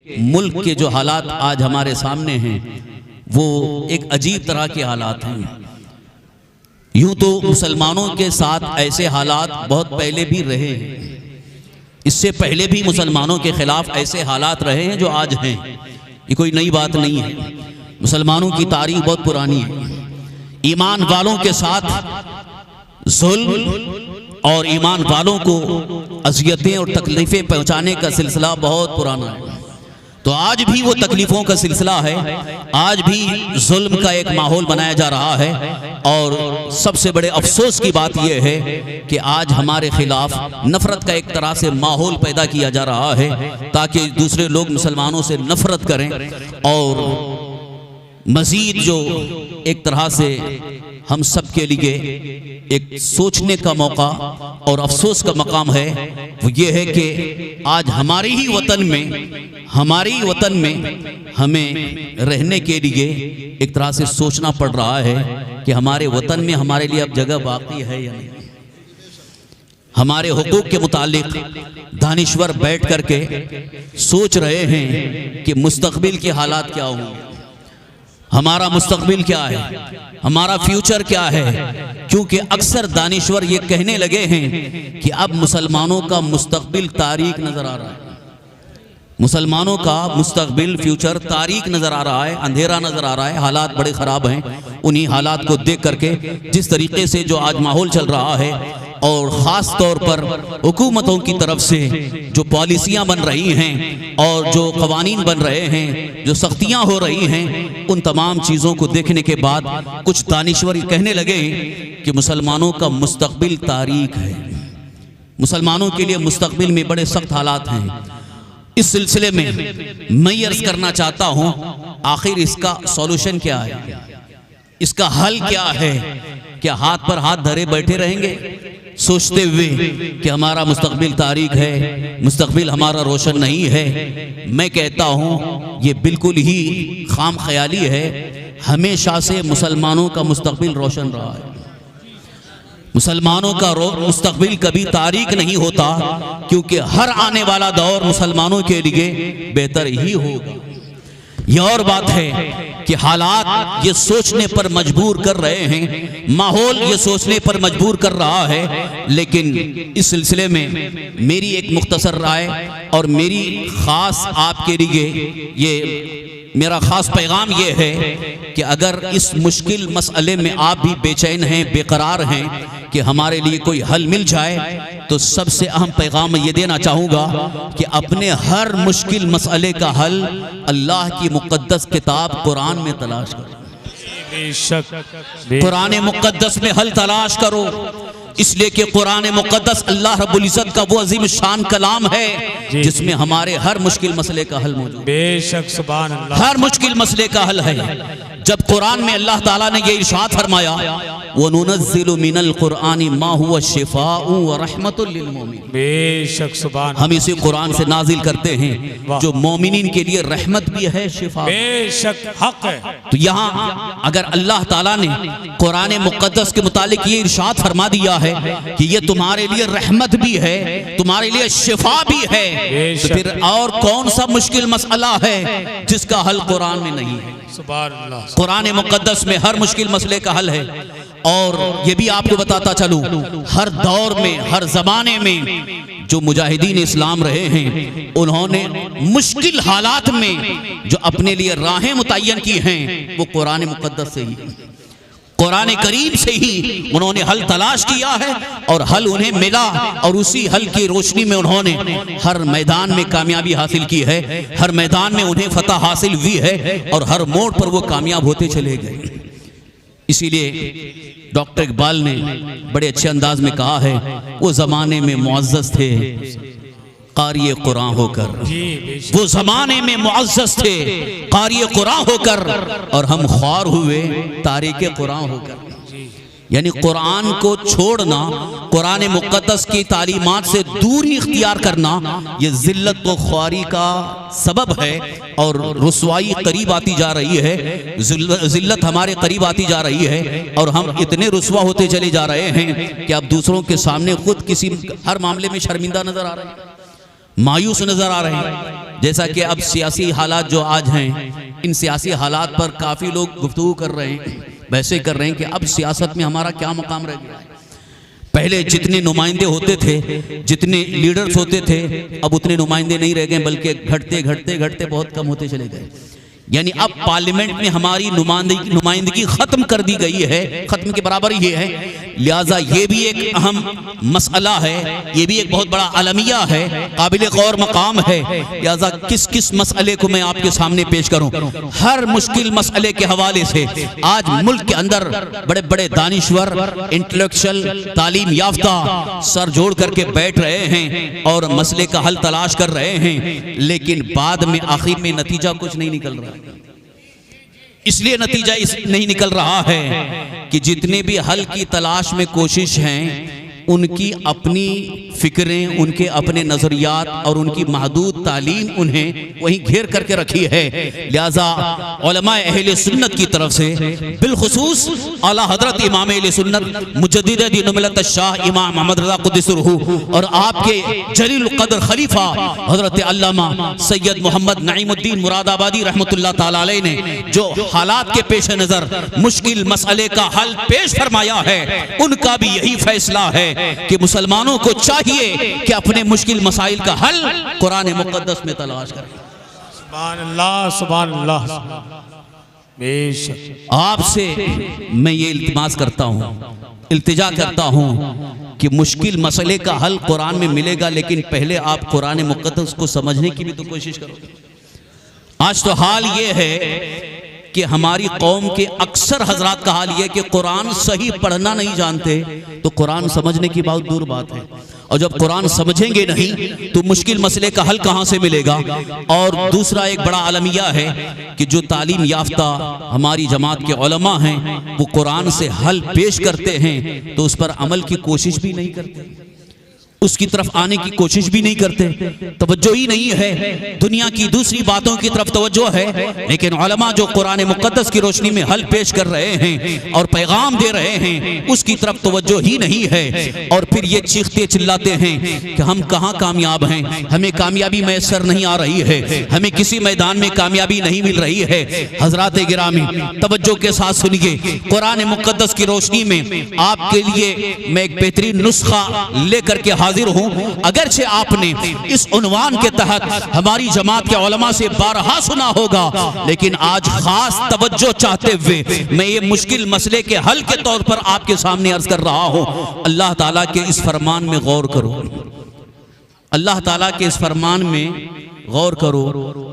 मुल्क के जो हालात आज हमारे सामने हैं वो एक अजीब तरह के हालात हैं। यूं तो मुसलमानों के साथ ऐसे हालात बहुत पहले भी रहे हैं, इससे पहले भी मुसलमानों के खिलाफ ऐसे हालात रहे हैं जो आज हैं। ये कोई नई बात नहीं है। मुसलमानों की तारीख बहुत पुरानी है। ईमान वालों के साथ जुल्म और ईमान वालों को अज़ियतें और तकलीफ़ें पहुंचाने का सिलसिला बहुत पुराना है। तो आज भी वो तकलीफ़ों का सिलसिला है, आज भी जुल्म का एक माहौल बनाया जा रहा है। और सबसे बड़े अफसोस की बात यह है कि आज हमारे खिलाफ नफ़रत का एक तरह से माहौल पैदा किया जा रहा है ताकि दूसरे लोग मुसलमानों से नफ़रत करें। और मज़ीद जो एक तरह से हम सब के लिए एक सोचने का मौका और अफसोस का मकाम है वो ये है कि आज हमारे ही वतन में हमें रहने के लिए एक तरह से सोचना पड़ रहा है कि हमारे वतन में हमारे लिए अब जगह बाकी है या नहीं। हमारे हुकूक के मुतालिक दानिश्वर बैठ करके सोच रहे हैं कि मुस्तकबिल के हालात क्या होंगे, हमारा मुस्तकबिल क्या है, हमारा फ्यूचर क्या है। क्योंकि अक्सर दानिश्वर ये कहने लगे हैं कि अब मुसलमानों का मुस्तकबिल तारीक नजर आ रहा है, मुसलमानों का मुस्तकबिल फ्यूचर तारीक नजर आ रहा है, अंधेरा नजर आ रहा है, हालात बड़े ख़राब हैं। उन्हीं हालात को देख करके जिस तरीके से जो आज माहौल चल रहा है और ख़ास तौर पर हुकूमतों की तरफ से जो पॉलिसियाँ बन रही हैं और जो क़वानीन बन रहे हैं, जो सख्तियाँ हो रही हैं, उन तमाम चीज़ों को देखने के बाद कुछ दानिश्वर कहने लगे कि मुसलमानों का मुस्तकबिल तारीक है, मुसलमानों के लिए मुस्तकबिल में बड़े सख्त हालात हैं। इस सिलसिले में मैं ये अर्ज़ करना चाहता हूँ आखिर इसका सॉल्यूशन क्या है, इसका हल क्या है। क्या हाथ पर हाथ धरे बैठे रहेंगे सोचते हुए कि हमारा मुस्तकबिल तारीक है, मुस्तकबिल हमारा रोशन नहीं है? मैं कहता हूँ ये बिल्कुल ही खाम ख्याली है। हमेशा से मुसलमानों का मुस्तकबिल रोशन रहा है। मुसलमानों का मुस्तकबिल कभी तारीक नहीं होता क्योंकि हर आने वाला दौर मुसलमानों के लिए बेहतर ही होगा। यह और बात है कि हालात ये सोचने पर मजबूर कर रहे हैं, माहौल ये सोचने पर मजबूर कर रहा है। लेकिन इस सिलसिले में मेरी एक मुख्तसर राय और मेरी ख़ास आपके लिए ये मेरा ख़ास पैगाम ये है कि अगर इस मुश्किल मसले में आप भी बेचैन हैं, बेकरार हैं कि हमारे लिए कोई हल मिल जाए, तो सबसे अहम पैगाम ये देना चाहूँगा कि अपने हर मुश्किल मसले का हल अल्लाह की मुक़द्दस किताब कुरान में तलाश करो। कुरान मुक़द्दस में हल तलाश करो, इसलिए कि कुरान मुक़द्दस अल्लाह रब्बुल इज़्ज़त का वो अजीम शान कलाम है जिसमें हमारे हर मुश्किल मसले का हल मौजूद है। बेशक सुभान अल्लाह, हर मुश्किल मसले का हल है। जब कुरान में अल्लाह ताला ने ये इरशाद फरमाया वनुनज़्ज़िलु मिनल कुरआनि मा हुवा शिफ़ाउ व रहमतुल लिल मोमिनीन, बेशक सुभान, हम इसे कुरान से नाजिल करते हैं जो मोमिनीन के लिए रहमत भी है, शिफा, बेशक हक है। तो यहाँ अगर अल्लाह ताला ने कुरान मुक़द्दस के मुतालिक ये इरशाद फरमा दिया है कि ये तुम्हारे लिए रहमत भी है, तुम्हारे लिए शिफा भी है, तो फिर और कौन सा मुश्किल मसला है जिसका हल कुरान में नहीं है? कुरान मुक़द्दस में हर मुश्किल मसले का हल है। और ये भी आपको बताता चलूं, हर दौर में, हर ज़माने में जो मुजाहिदीन इस्लाम रहे हैं, उन्होंने मुश्किल हालात में जो अपने लिए राहें मुतय्यन की हैं वो कुरान मुक़द्दस से ही, कुरान करीम से ही उन्होंने हल तलाश किया है और हल उन्हें मिला और उसी हल की रोशनी में उन्होंने हर मैदान में कामयाबी हासिल की है, हर मैदान में उन्हें फतह हासिल हुई है और हर मोड़ पर वो कामयाब होते चले गए। इसीलिए डॉक्टर इकबाल ने बड़े अच्छे अंदाज में कहा है, वो ज़माने में मुअज़्ज़ज़ थे क़ारिए कुरान होकर, वो ज़माने में मुअज़्ज़ज़ थे क़ारिए कुरान होकर, और हम ख्वार हुए तारीक़े कुरान होकर। यानी कुरान को छोड़ना, कुरान मुक़द्दस की तालीमात से दूरी इख्तियार करना, ये ज़िल्लत व ख्वारी का सबब है और रुसवाई करीब आती जा रही है, ज़िल्लत हमारे करीब आती जा रही है और हम इतने रुसवा होते चले जा रहे हैं कि अब दूसरों के सामने खुद किसी हर मामले में शर्मिंदा नज़र आ रहे हैं, मायूस नज़र आ रहे हैं। जैसा कि अब सियासी हालात जो आज हैं, इन सियासी हालात पर काफ़ी लोग गुफ्तगू कर रहे हैं, वैसे कर रहे हैं कि अब सियासत में हमारा क्या मकाम रह गया है। पहले जितने नुमाइंदे होते थे, जितने लीडर्स होते थे, अब उतने नुमाइंदे नहीं रह गए, बल्कि घटते घटते घटते बहुत कम होते चले गए। यानी अब पार्लियामेंट में हमारी नुमाइंदगी खत्म कर दी गई है, खत्म के बराबर ये है। लिहाजा ये भी एक अहम मसला है, ये भी एक बहुत बड़ा अलमिया है, काबिल गौर मकाम है। लिहाजा किस किस मसले को मैं आपके सामने पेश करूं। हर मुश्किल मसले के हवाले से आज मुल्क के अंदर बड़े बड़े दानिश्वर, इंटेलेक्चुअल, तालीम याफ्ता सर जोड़ करके बैठ रहे हैं और मसले का हल तलाश कर रहे हैं, लेकिन बाद में आखिर में नतीजा कुछ नहीं निकल रहा। इसलिए नतीजा नहीं निकल रहा है कि जितने भी हल की तलाश में कोशिश हैं, उनकी अपनी फिक्रें, उनके अपने नज़रियात और उनकी महदूद तालीम उन्हें वहीं घेर करके रखी है। लिहाजा उलमाए अहले सुन्नत की तरफ से बिलखुसूस आला हजरत इमाम अहले सुन्नत मुजद्दिद दीन मिल्लत शाह इमाम मोहम्मद रज़ा क़ुद्दस रूहू और आपके जलील क़द्र खलीफा हजरत अल्लामा सैयद मोहम्मद नईमुद्दीन मुरादाबादी रहमतुल्लाह ताला अलैह ने जो हालात के पेश नज़र मुश्किल मसले का हल पेश फरमाया है, उनका भी यही फैसला है कि मुसलमानों को चाहिए कि अपने मुश्किल मसाइल का हल कुरान मुक़द्दस में तलाश करें। सुभान अल्लाह, सुभान अल्लाह। बेशक आपसे मैं ये इल्तिमास करता हूँ, इल्तिजा करता हूँ कि मुश्किल मसले का हल कुरान में मिलेगा, लेकिन पहले आप कुरान मुक़द्दस को समझने की भी तो कोशिश करो। आज तो हाल ये है कि हमारी कौम के अक्सर हजरात का हाल ये कि कुरान सही पढ़ना नहीं जानते, तो कुरान समझने की बहुत दूर बात है। और जब कुरान समझेंगे नहीं तो मुश्किल मसले का हल कहाँ से मिलेगा। और दूसरा एक बड़ा अलमिया है कि जो तालीम याफ्ता हमारी जमात के उलमा हैं, वो कुरान से हल पेश करते हैं तो उस पर अमल की कोशिश भी नहीं करते, उसकी तरफ आने की कोशिश भी नहीं करते, तवज्जो ही नहीं है। दुनिया की दूसरी बातों की तरफ तवज्जो है, लेकिन उलमा जो कुरान मुक़द्दस की रोशनी में हल पेश कर रहे हैं और पैगाम दे रहे हैं, उसकी तरफ तवज्जो ही नहीं है। और फिर ये चीखते चिल्लाते हैं कि हम कहाँ कामयाब हैं, हमें कामयाबी मैसर नहीं आ रही है, हमें किसी मैदान में कामयाबी नहीं मिल रही है। हजरात गिरामी तवज्जो के साथ सुनिए, कुरान मुक़द्दस की रोशनी में आपके लिए मैं एक बेहतरीन नुस्खा लेकर के हाजिर हूं। अगरचे आपने इस उन्वान के तहत हमारी जमात के उलमा से बारहा सुना होगा, लेकिन आज खास तवज्जो चाहते हुए मैं ये मुश्किल मसले के हल के तौर पर आपके सामने अर्ज कर रहा हूं। अल्लाह ताला के इस फरमान में गौर करो, अल्लाह ताला के इस फरमान में गौर करो।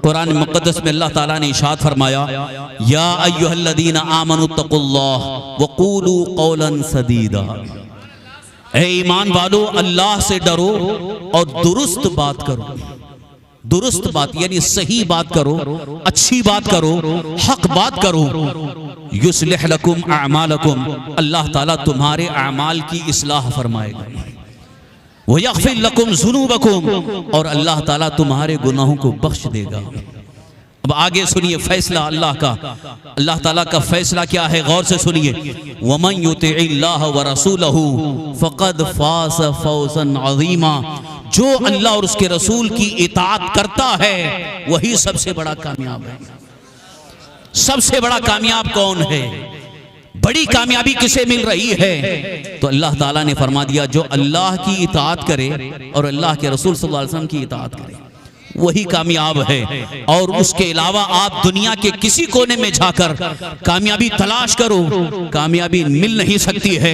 कुरान मुक़द्दस में अल्लाह ताला ने इरशाद फरमाया, या अय्युहल्लज़ीना आमनुत्तकुल्लाह वक़ूलू क़ौलन सदीदा। ऐ ईमान वालो, अल्लाह से डरो और दुरुस्त बात करो। दुरुस्त बात यानी सही बात करो, अच्छी बात करो, हक बात करो। युस्लिह लकुम अअमालकुम, अल्लाह ताला तुम्हारे अमाल की इस्लाह फरमाएगा। व यग़फिर लकुम ज़ुनूबकुम, और अल्लाह ताला तुम्हारे गुनाहों को बख्श देगा। अब आगे सुनिए फैसला अल्लाह का, अल्लाह ताला का फैसला क्या है, गौर से सुनिए। वमन युतिइल्लाह व रसूलहू फ़क़द फ़ाज़ फ़ौज़न अज़ीमा, जो अल्लाह और उसके रसूल की इताअत करता है वही सबसे बड़ा कामयाब है। सबसे बड़ा कामयाब कौन है, बड़ी कामयाबी किसे मिल रही है? तो अल्लाह ताला ने फरमा दिया, जो अल्लाह की इताअत करे और अल्लाह के रसूल सल्लल्लाहु अलैहि वसल्लम की इताअत करे वही कामयाब है। और उसके अलावा आप दुनिया के किसी कोने में जाकर कामयाबी तलाश करो, कामयाबी मिल नहीं सकती है।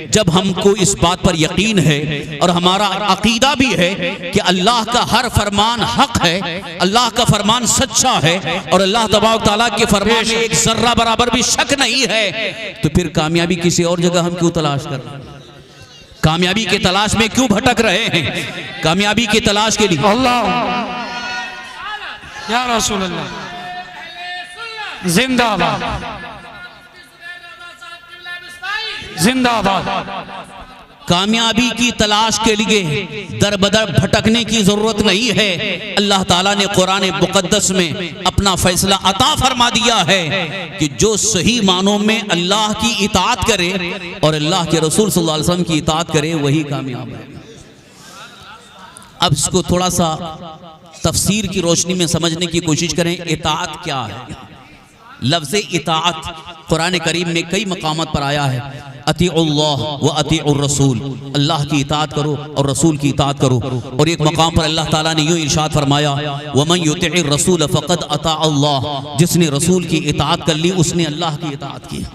जब हमको इस बात पर यकीन है और हमारा अकीदा भी है कि अल्लाह का हर फरमान हक है, अल्लाह का फरमान सच्चा है और अल्लाह तबारक तआला के फरमान में एक जर्रा बराबर भी शक नहीं है, तो फिर कामयाबी किसी और जगह हम क्यों तलाश कर रहे हैं? कामयाबी के तलाश में क्यों भटक रहे हैं? कामयाबी की तलाश के लिए अल्लाह या रसूल अल्लाह जिंदाबाद, जिंदाबाद। कामयाबी की तलाश के लिए दर बदर भटकने की जरूरत नहीं है। अल्लाह ताला ने कुरान मुक़द्दस में अपना फैसला अता फरमा दिया है कि जो सही मानों में अल्लाह की इताअत करे और अल्लाह के रसूल सल्लल्लाहु अलैहि वसल्लम की इताअत करे वही कामयाब है। अब इसको थोड़ा सा तफसीर की रोशनी में समझने की कोशिश करें इताअत क्या है। लफ्ज़ इताअत कुरान करीम में कई मकामात पर आया है। अतीउल्लाह व अतीउर रसूल, अल्लाह की इताअत करो और रसूल की इताअत करो। और एक मकाम पर अल्लाह ताला ने यूँ इरशाद फरमाया, वमन युतिइर रसूल फ़क़द अता अल्लाह, जिसने रसूल की इताअत कर ली उसने अल्लाह की इताअत की।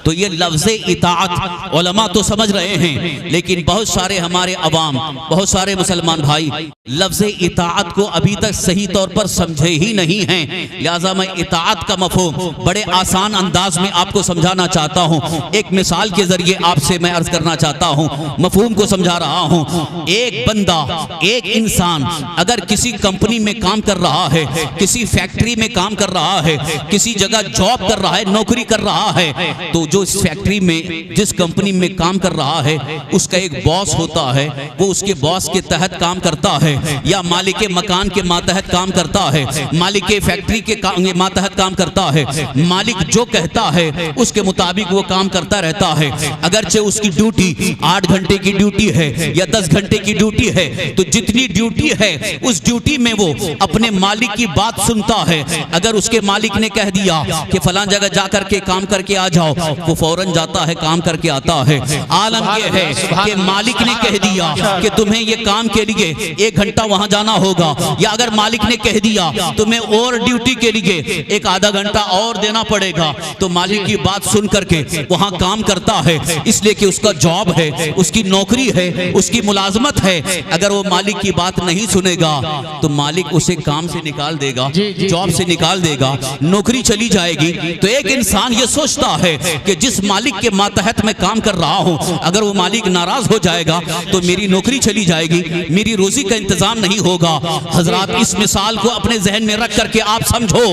तो ये लफ्ज़ इताअत उलमा तो समझ रहे हैं, लेकिन बहुत सारे हमारे अवाम, बहुत सारे मुसलमान भाई लफ्ज़ इताअत को अभी तक सही तौर पर समझे ही नहीं हैं। लिहाजा मैं इताअत का मफ़हूम बड़े आसान अंदाज में आपको समझाना चाहता हूँ। एक मिसाल के ज़रिए आपसे मैं अर्ज़ करना चाहता हूँ, मफ़हूम को समझा रहा हूँ। एक बंदा, एक इंसान अगर किसी कंपनी में काम कर रहा है, किसी फैक्ट्री में काम कर रहा है, किसी जगह जॉब कर रहा है, नौकरी कर रहा है, तो जो इस फैक्ट्री में, जिस कंपनी में काम कर रहा है, उसका एक बॉस होता है। वो उसके बॉस के तहत काम करता है, या मालिक के मकान के मातहत काम करता है, मालिक के फैक्ट्री के मातहत काम करता है। मालिक जो कहता है उसके मुताबिक वो काम करता रहता है। अगरचे उसकी ड्यूटी 8 घंटे की ड्यूटी है या 10 घंटे की ड्यूटी है, तो जितनी ड्यूटी है उस ड्यूटी में वो अपने मालिक की बात सुनता है। अगर उसके मालिक ने कह दिया कि फलां जगह जाकर के काम करके आ जाओ, वो फौरन जाता है, काम करके आता है। आलम यह है कि मालिक ने कह दिया कि तुम्हें ये काम के लिए 1 घंटा वहां जाना होगा, या अगर मालिक ने कह दिया तुम्हें और ड्यूटी के लिए एक आधा घंटा और देना पड़ेगा, तो मालिक की बात सुन करके वहां काम करता है, इसलिए कि उसका जॉब है, उसकी नौकरी है, उसकी मुलाजमत है। अगर वो मालिक की बात नहीं सुनेगा तो मालिक उसे काम से निकाल देगा, जॉब से निकाल देगा, नौकरी चली जाएगी। तो एक इंसान ये सोचता है कि जिस मालिक के मातहत मैं काम कर रहा हूं, अगर वो मालिक नाराज हो जाएगा तो मेरी नौकरी चली जाएगी, मेरी रोजी का इंतजाम नहीं होगा। हजरात, इस मिसाल को अपने जहन में रख करके आप समझो,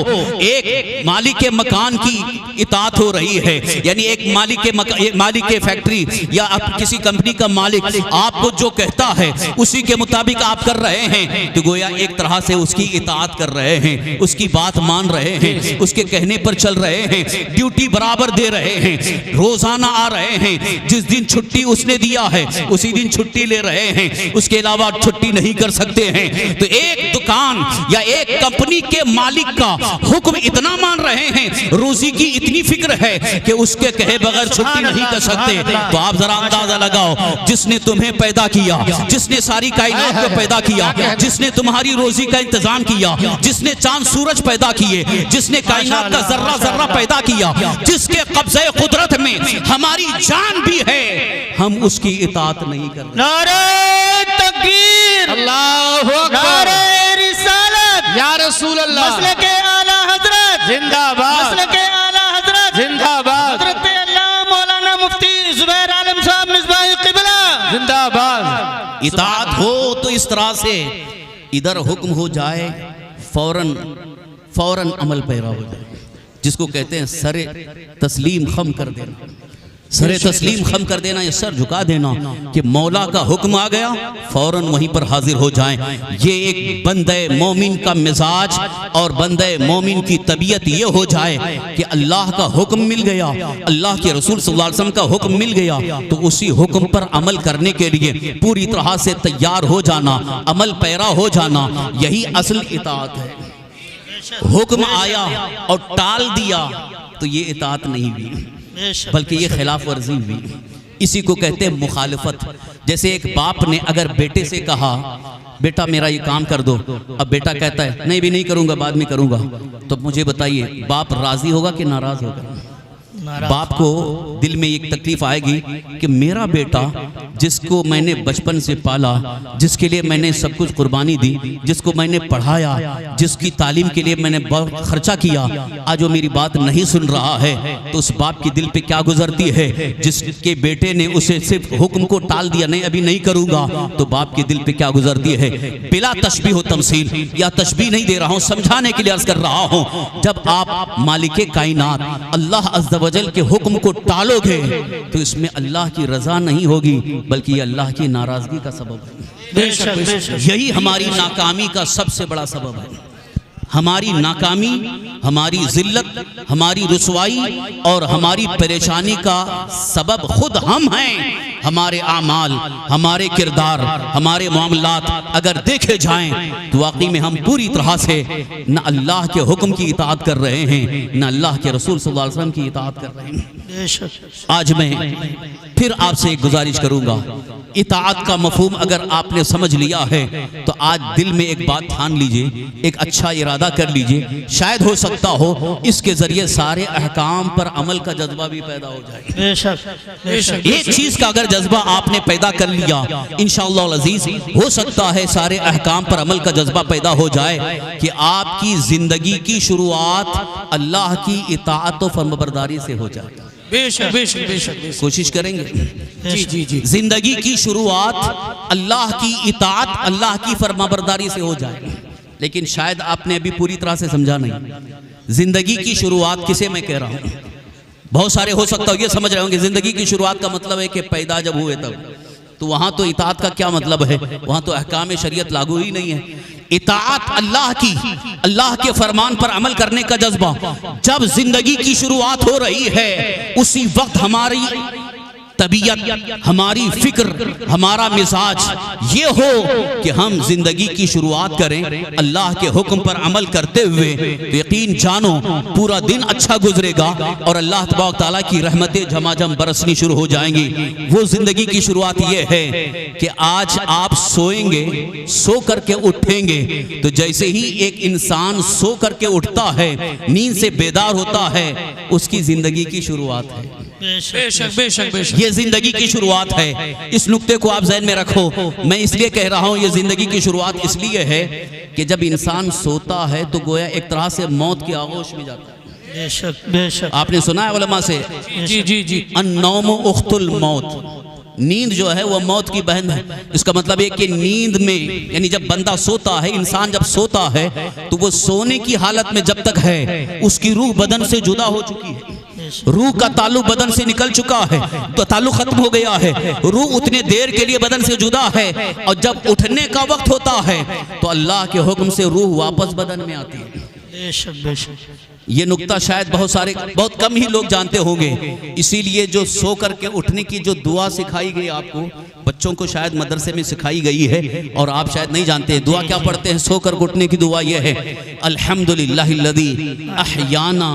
एक मालिक के मकान की इताअत हो रही है, यानी एक मालिक के फैक्ट्री या आप किसी कंपनी का मालिक आपको जो कहता है उसी के मुताबिक आप कर रहे हैं, तो गोया एक तरह से उसकी इताअत कर रहे हैं, उसकी बात मान रहे हैं, उसके कहने पर चल रहे हैं, ड्यूटी बराबर दे रहे हैं, रोजाना आ रहे हैं। जिस दिन छुट्टी उसने दिया है उसी दिन छुट्टी ले रहे हैं, उसके अलावा छुट्टी नहीं कर सकते हैं। तो एक दुकान या एक कंपनी के मालिक का हुक्म इतना मान रहे हैं, रोजी की इतनी फिक्र है कि उसके कहे बगैर छुट्टी नहीं कर सकते। तो आप जरा अंदाजा लगाओ, जिसने तुम्हें पैदा किया, जिसने सारी कायनात को पैदा किया, जिसने तुम्हारी रोजी का इंतजाम किया, जिसने चांद सूरज पैदा किए, जिसने कायनात का जर्रा जर्रा पैदा किया, जिसके कब्जे कुदरत में हमारी जान भी है, हम उसकी इताअत नहीं कर रहे। नारे तकबीर, अल्लाहु अकबर, नारे रिसालत, या रसूल अल्लाह, मसलक आला हजरत जिंदाबाद, मसलक आला हजरत जिंदाबाद, हजरत अल्लाह मौलाना मुफ्ती जुबैर आलम साहब मिसबाह क़िबला जिंदाबाद। इताअत हो तो इस तरह से इधर हुक्म हो जाए, फौरन अमल पैरा हो जाए, जिसको कहते हैं सरे तस्लीम खम कर देना। सरे तस्लीम खम कर देना, ये सर झुका देना कि मौला का हुक्म आ गया, फौरन वहीं पर हाजिर हो जाएं। ये एक बंदे मोमिन का मिजाज और बंदे मोमिन की तबीयत ये हो जाए कि अल्लाह का हुक्म मिल गया, अल्लाह के रसूल सल्लल्लाहु अलैहि वसल्लम का हुक्म मिल गया, तो उसी हुक्म पर अमल करने के लिए पूरी तरह से तैयार हो जाना, अमल पैरा हो जाना, यही असल इताअत है। हुक्म आया और टाल दिया तो ये इताअत नहीं हुई, बल्कि ये खिलाफ वर्जी हुई। इसी को कहते हैं मुखालिफत। जैसे एक बाप ने अगर बेटे से कहा बेटा मेरा ये काम कर दो, अब बेटा कहता है नहीं भी नहीं करूंगा, बाद में करूंगा, तो मुझे बताइए बाप राजी होगा कि नाराज होगा? बाप को दिल में एक तकलीफ आएगी कि मेरा बेटा जिसको मैंने बचपन से पाला, जिसके लिए मैंने सब कुछ कुर्बानी दी, जिसको मैंने पढ़ाया, जिसकी तालीम के लिए मैंने बहुत खर्चा किया, आज वो मेरी बात नहीं सुन रहा है, तो उस बाप की दिल पे क्या गुजरती है? जिसके बेटे ने उसे सिर्फ हुक्म को टाल दिया, नहीं अभी नहीं करूंगा, तो बाप की दिल पे क्या गुजरती है? बिला तशबीह व तमसील, या तशबीह नहीं दे रहा हूँ, समझाने के लिए अर्ज कर रहा हूँ। जब आप मालिक कायनात अल्लाह अज़्ज़ व जल के हुक्म को टालोगे तो इसमें अल्लाह की रजा नहीं होगी, बल्कि ये अल्लाह की नाराजगी का सबब है। यही हमारी नाकामी का सबसे बड़ा सबब है। हमारी नाकामी हमारी जिल्लत, हमारी रुसवाई और हमारी परेशानी का सबब खुद हम हैं। हमारे आमाल, हमारे किरदार, हमारे मामलात अगर देखे जाएं तो वाकई में हम पूरी तरह से न अल्लाह के हुक्म की इताअत कर रहे हैं, न अल्लाह के रसूल सल्लल्लाहु अलैहि वसल्लम की इताअत कर रहे हैं। आज मैं फिर आपसे एक गुजारिश करूंगा, इताअत का मफहूम अगर आपने समझ लिया है तो आज दिल में एक बात ठान लीजिए, एक अच्छा इरादा कर लीजिए। शायद हो सकता हो इसके जरिए सारे अहकाम पर अमल का जज्बा भी पैदा हो जाए। बेशक एक चीज का अगर जज्बा आपने पैदा कर लिया, इंशाअल्लाह अज़ीज़ हो सकता है सारे अहकाम पर अमल का जज्बा पैदा हो जाए कि आपकी जिंदगी की शुरुआत अल्लाह की इताअत और फर्माबरदारी से हो जाए। बेशक बेशक बेशक कोशिश करेंगे जी जी जी। जिंदगी की शुरुआत अल्लाह की इताअत, अल्लाह की फर्माबरदारी से हो जाए। लेकिन शायद आपने अभी पूरी तरह से समझा नहीं जिंदगी की शुरुआत किसे मैं कह रहा हूं। बहुत सारे हो सकता है ये समझ रहे होंगे जिंदगी की शुरुआत का मतलब है कि पैदा जब हुए तब, तो वहां तो इताअत का क्या मतलब है, वहां तो अहकाम शरीयत लागू ही नहीं है। इताअत अल्लाह की, अल्लाह के फरमान पर अमल करने का जज्बा जब जिंदगी की शुरुआत हो रही है उसी वक्त हमारी तबीयत, हमारी फिक्र, हमारा मिजाज ये हो कि हम जिंदगी की शुरुआत करें अल्लाह के हुक्म पर अमल करते हुए, तो यकीन जानो पूरा दिन अच्छा गुजरेगा और अल्लाह तबारक तआला की रहमतें झमाझम बरसनी शुरू हो जाएंगी। वो जिंदगी की शुरुआत ये है कि आज आप सोएंगे, सो करके उठेंगे, तो जैसे ही एक इंसान सो करके उठता है, नींद से बेदार होता है, उसकी जिंदगी की शुरुआत है। बेशक बेशक बेशक ये जिंदगी की शुरुआत है। इस नुक्ते को आप ज़हन में रखो। मैं इसलिए कह रहा हूँ ये जिंदगी की शुरुआत इसलिए है कि जब इंसान सोता है तो गोया एक तरह से मौत की आगोश में जाता है। बेशक बेशक आपने सुना है उलमा से, जी जी जी। अन्नौम उख्तुल मौत, नींद जो है वो मौत की बहन है। इसका मतलब है कि नींद में, यानी जब बंदा सोता है, इंसान जब सोता है तो वो सोने की हालत में जब तक है उसकी रूह बदन से जुदा हो चुकी है, रूह का ताल्लुक बदन से निकल चुका है, तो ताल्लुक खत्म हो गया है। रूह उतने देर के लिए बदन से जुदा है और जब उठने का वक्त होता है तो अल्लाह के हुक्म से रूह वापस बदन में आती है। बेशक बेशक ये नुक्ता शायद बहुत कम ही लोग जानते होंगे। इसीलिए जो सो करके उठने की जो दुआ सिखाई गई आपको, बच्चों को शायद मदरसे में सिखाई गई है और आप शायद नहीं जानते हैं। दुआ क्या पढ़ते हैं सो कर उठने की? दुआ ये है, अल्हम्दुलिल्लाहिल्लज़ी अहयाना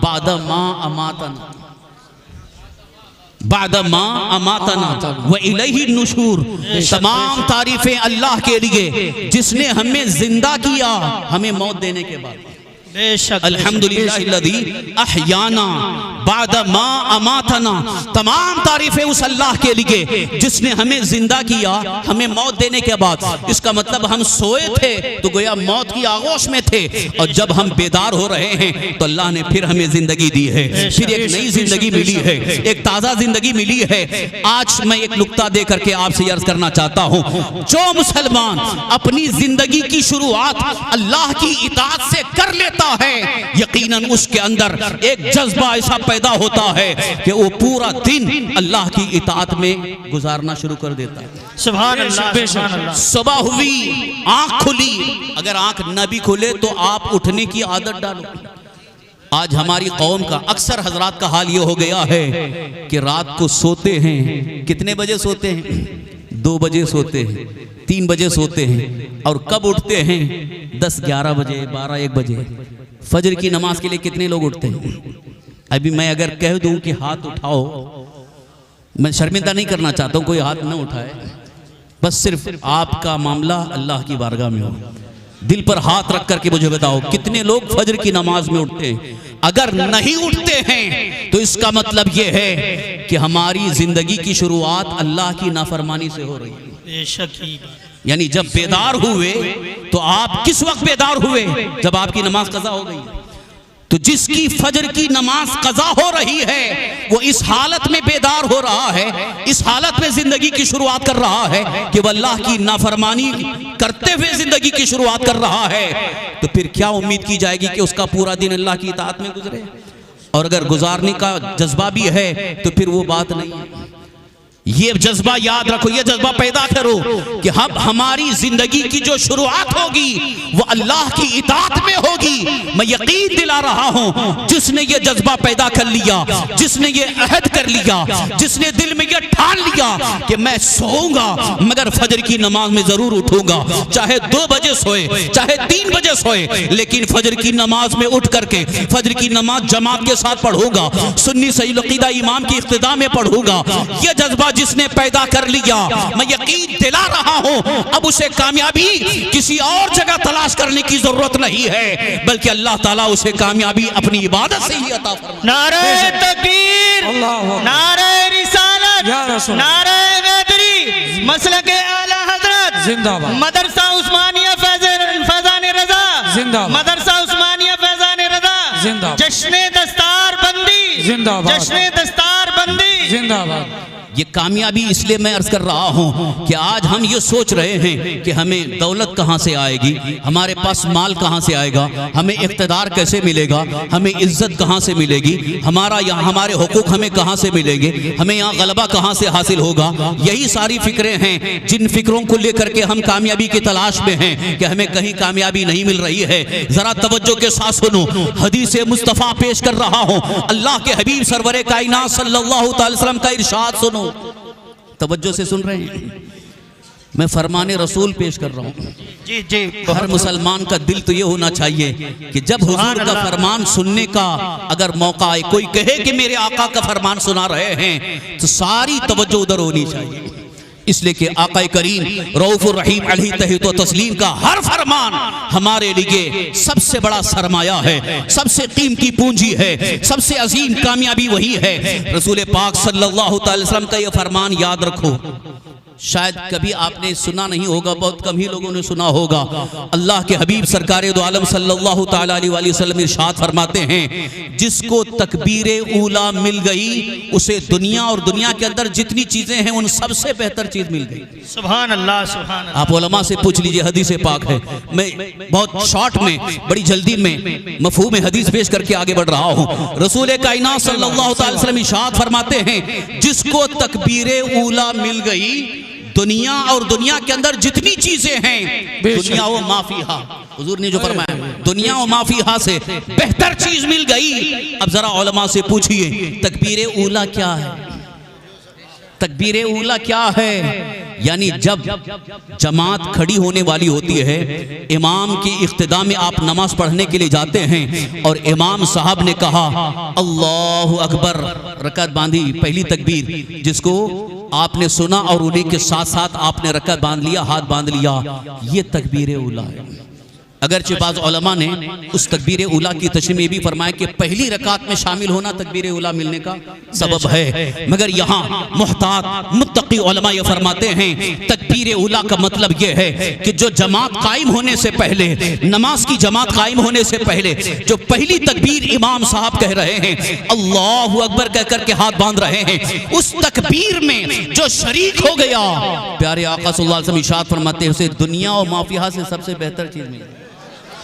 बादा मा अमातना, बादा मा अमातना व इलैहि नुशूर। तमाम तारीफें अल्लाह के लिए जिसने हमें जिंदा किया हमें मौत देने के बाद। बेशक अल्हम्दुलिल्लाहिल्लज़ी अहयाना बाद मा अमातना, तमाम तारीफें उस अल्लाह के लिए जिसने हमें जिंदा किया हमें मौत देने के बाद। इसका मतलब हम सोए थे तो गोया मौत की आगोश में थे, और जब हम बेदार हो रहे हैं तो अल्लाह ने फिर हमें जिंदगी दी है, फिर एक नई जिंदगी मिली है, एक ताज़ा जिंदगी मिली है। आज मैं एक नुक्ता दे करके आपसे अर्ज करना चाहता हूँ, जो मुसलमान अपनी जिंदगी की शुरुआत अल्लाह की इताअत से कर लेता है, यकीनन उसके अंदर एक जज्बा ऐसा पैदा होता है कि वो पूरा दिन अल्लाह की इताअत में गुजारना शुरू कर देता है। सुभान अल्लाह सुभान अल्लाह। सुबह हुई, आंख खुली, अगर आंख न भी खुले तो आप उठने की आदत डालो। आज हमारी कौम का अक्सर हजरात का हाल ये हो गया है कि रात को सोते हैं, कितने बजे सोते हैं? 2 बजे सोते हैं, 3 बजे सोते हैं, और कब उठते हैं? 10, 11 बजे, 12, 1 बजे। फजर की नमाज के लिए कितने लोग उठते हैं? अभी मैं अगर कह दूं कि हाथ उठाओ, मैं शर्मिंदा नहीं करना चाहता हूं, कोई हाथ न उठाए, बस सिर्फ आपका मामला अल्लाह की बारगाह में हो। दिल पर हाथ रख करके मुझे बताओ कितने लोग फजर की नमाज में उठते हैं? अगर नहीं उठते हैं तो इसका मतलब यह है कि हमारी जिंदगी की शुरुआत अल्लाह की नाफरमानी से हो रही है। बेशक ही यानी जब बेदार हुए तो आप किस वक्त बेदार हुए? जब आपकी नमाज कज़ा हो गई। तो जिसकी फजर की नमाज कज़ा हो रही है वो इस हालत में बेदार हो रहा है, इस हालत में जिंदगी की शुरुआत कर रहा है कि वह अल्लाह की नाफरमानी करते हुए जिंदगी की शुरुआत कर रहा है, तो फिर क्या उम्मीद की जाएगी कि उसका पूरा दिन अल्लाह की इताअत में गुजरे? और अगर गुजारने का जज्बा भी है तो फिर वो बात नहीं है। ये जज्बा याद रखो, ये जज्बा पैदा करो कि हम हमारी जिंदगी की जो शुरुआत होगी वो अल्लाह की इताअत में होगी। मैं यकीन दिला रहा हूं जिसने ये जज्बा पैदा कर लिया, जिसने ये अहद कर लिया, जिसने दिल में ये ठान लिया कि मैं सोऊंगा मगर फजर की नमाज में जरूर उठूंगा, चाहे 2 बजे सोए चाहे 3 बजे सोए, लेकिन फजर की नमाज में उठ करके फजर की नमाज जमात के साथ पढ़ूंगा, सुन्नी सही अकीदा इमाम की इख्तिदा में पढ़ूंगा। ये जज्बा जिसने पैदा कर लिया, मैं यकीन दिला रहा हूं अब उसे कामयाबी किसी और जगह तलाश करने की जरूरत नहीं है, बल्कि अल्लाह ताला उसे कामयाबी अपनी इबादत से ही अता फरमाए। नारे तकबीर, नारे रिसालत, या रसूल। नारे हैदरी, मसलके आला हजरत जिंदाबाद। मदरसा उस्मानिया फैजान रजा जिंदाबाद। मदरसा उस्मानिया फैजान रजा जिंदाबाद। जश्ने दस्तार बंदी जिंदाबाद। जश्ने दस्तार बंदी जिंदाबाद। ये कामयाबी इसलिए मैं अर्ज कर रहा हूं कि आज हम ये सोच रहे हैं कि हमें दौलत कहां से आएगी, हमारे पास माल कहां से आएगा, हमें इख्तिदार कैसे मिलेगा, हमें इज्जत कहां से मिलेगी, हमारा यहाँ हमारे हुकूक हमें कहां से मिलेंगे, हमें यहाँ गलबा कहां से हासिल होगा। यही सारी फिक्रें हैं जिन फिक्रों को लेकर के हम कामयाबी की तलाश में हैं कि हमें कहीं कामयाबी नहीं मिल रही है। जरा तवज्जो के साथ सुनो, हदीस मुस्तफ़ा पेश कर रहा हूं, अल्लाह के हबीब सरवरे कायनात सल्लल्लाहु अलैहि वसल्लम का इरशाद सुनो। तवज्जो से सुन रहे हैं, मैं फरमाने रसूल पेश कर रहा हूँ। जी जी, हर मुसलमान का दिल तो ये होना चाहिए कि जब हुजूर का फरमान सुनने का अगर मौका आए, कोई कहे कि मेरे आका का फरमान सुना रहे हैं, तो सारी तवज्जो उधर होनी चाहिए। इसलिए कि आका करीम रऊफुर रहीम अलैहि तहत व तस्लीम का हर फरमान हमारे लिए सबसे बड़ा सरमाया है, सबसे कीमती पूंजी है, सबसे अजीम कामयाबी वही है। रसूल पाक सल्लल्लाहु अलैहि वसल्लम का यह फरमान याद रखो, शायद कभी आपने सुना नहीं होगा, बहुत कम ही लोगों ने सुना होगा। अल्लाह के हबीब सरकारे दो आलम सल्लल्लाहु ताला अलैहि वसल्लम इरशाद फरमाते हैं, जिसको तकबीरे ऊला मिल गई उसे दुनिया और दुनिया के अंदर जितनी चीजें हैं उन सबसे बेहतर चीज मिल गई। सुभान अल्लाह, सुभान अल्लाह। आप उलमा से पूछ लीजिए, हदीस पाक है। मैं बहुत शॉर्ट में, बड़ी जल्दी में मफहूम हदीस पेश करके आगे बढ़ रहा हूँ। रसूल कायनात सल्लल्लाहु अलैहि वसल्लम इरशाद फरमाते हैं, जिसको तकबीरे ऊला मिल गई, दुनिया और दुनिया के अंदर जितनी चीजें हैं, दुनिया व माफिहा, हुजूर ने जो फरमाया, दुनिया व माफिहा से बेहतर चीज मिल गई। अब जरा उलमा से पूछिए, तकबीरे ऊला क्या है? तकबीरे ऊला क्या है? यानी जब जमात खड़ी होने वाली होती है, इमाम की इख्तिदा में आप नमाज पढ़ने के लिए जाते हैं और इमाम साहब ने कहा अल्लाहु अकबर, रकअत बांधी, पहली तकबीर जिसको आपने सुना और उन्हीं के साथ साथ आपने रकअत बांध लिया, हाथ बांध लिया, ये तकबीर उला है। अगरचे बाज़ उलमा ने उस तकबीर उला की तशमीह भी फरमाया कि पहली रकात में शामिल होना तकबीर उला मिलने का सबब है, मगर यहाँ मुहतात मुत्तकी उलमा ये फरमाते हैं तकबीर उला का मतलब ये है कि जो जमात कायम होने से पहले, नमाज की जमात कायम होने से पहले जो पहली तकबीर इमाम साहब कह रहे हैं, अल्लाहु अकबर कह करके हाथ बांध रहे हैं, उस तकबीर में जो शरीक हो गया, प्यारे आका सल्लल्लाहु अलैहि वसल्लम इरशाद फरमाते हैं उसे दुनिया और माफिया से सबसे बेहतर चीज मिली।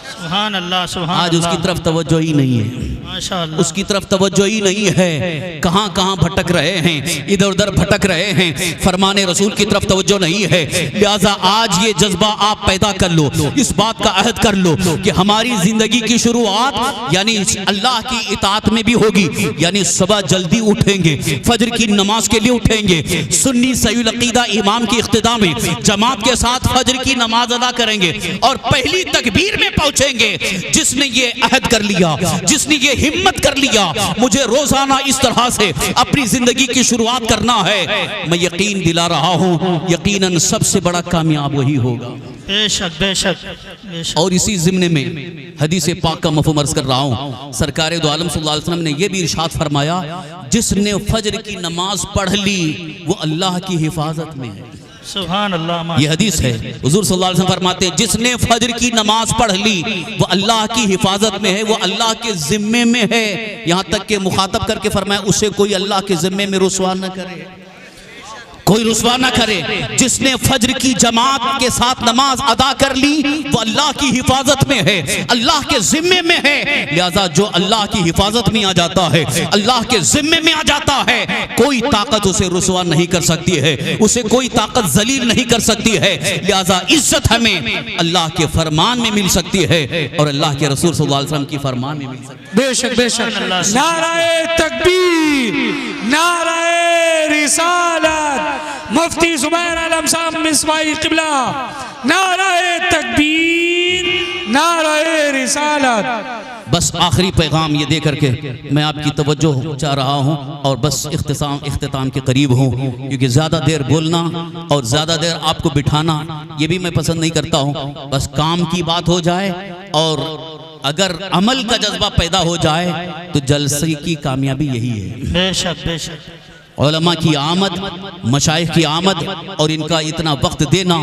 सुभान अल्लाह, सुभान आज अल्लाह। उसकी तरफ तवज्जो ही नहीं है, माशाअल्लाह। उसकी तरफ तवज्जो ही नहीं है। कहां कहां भटक रहे हैं, इधर उधर भटक रहे हैं, फरमाने रसूल की तरफ तवज्जो नहीं है। लिहाजा आज ये जज्बा आप पैदा कर लो, इस बात का अहद कर लो कि हमारी जिंदगी की शुरुआत यानी अल्लाह की इताअत में भी होगी, यानी सुबह जल्दी उठेंगे, फजर की नमाज के लिए उठेंगे, सुन्नी सही अकीदा इमाम की इख्तिदा में जमात के साथ फजर की नमाज अदा करेंगे और पहली तकबीर में पहुंचे। जिसने ये अहद कर लिया, जिसने ये हिम्मत कर लिया, मुझे रोजाना इस तरह से अपनी जिंदगी की शुरुआत करना है, मैं यकीन दिला रहा हूं यकीनन सबसे बड़ा कामयाब वही होगा। बेशक बेशक बेशक। और इसी ज़िम्ने में हदीस पाक का मफ़हूम अर्ज़ कर रहा हूं, सरकार दो आलम सल्लल्लाहु अलैहि वसल्लम ने यह भी इरशाद फरमाया, जिसने फजर की नमाज पढ़ ली वो अल्लाह की हिफाजत में है। सुभान अल्लाह। ये हदीस है, हुजूर सल्लल्लाहु अलैहि वसल्लम फरमाते हैं जिसने फजर की नमाज पढ़ ली वो अल्लाह की हिफाजत में है, वो अल्लाह के जिम्मे में है। यहाँ तक कि मुखातब करके फरमाया उसे कोई अल्लाह के जिम्मे में रुसवा न करे। कोई रुसवा ना करे। जिसने फज्र की जमात के साथ नमाज अदा कर ली वो अल्लाह की हिफाजत में है, अल्लाह के जिम्मे में है। लिहाजा जो अल्लाह की हिफाजत में आ जाता है, अल्लाह के जिम्मे में आ जाता है, कोई ताकत उसे रुसवा नहीं कर सकती है, उसे कोई ताकत जलील नहीं कर सकती है। लिहाजा इज्जत हमें अल्लाह के फरमान में मिल सकती है और अल्लाह के रसूल सल्लल्लाहु अलैहि वसल्लम की फरमान में मिल सकती है। बेशक बेशक नाराए तकबीर, नाराए रिसालत, मुफ्ती जुबैर आलम साहब मिसवाई किबला, नाराए तकबीर, नाराए रिसालत। बस आखिरी पैगाम ये दे करके मैं आपकी तवज्जो चाह रहा हूँ और बस इख्तिताम के करीब हूँ, क्योंकि ज़्यादा देर बोलना और ज़्यादा देर आपको बिठाना ये भी मैं पसंद नहीं करता हूँ। बस काम की बात हो जाए और अगर अमल का जज्बा पैदा हो जाए तो जलसे की कामयाबी यही है। बेशक बेशक उलमा की आमद, मशाइख की आमद और इनका इतना वक्त देना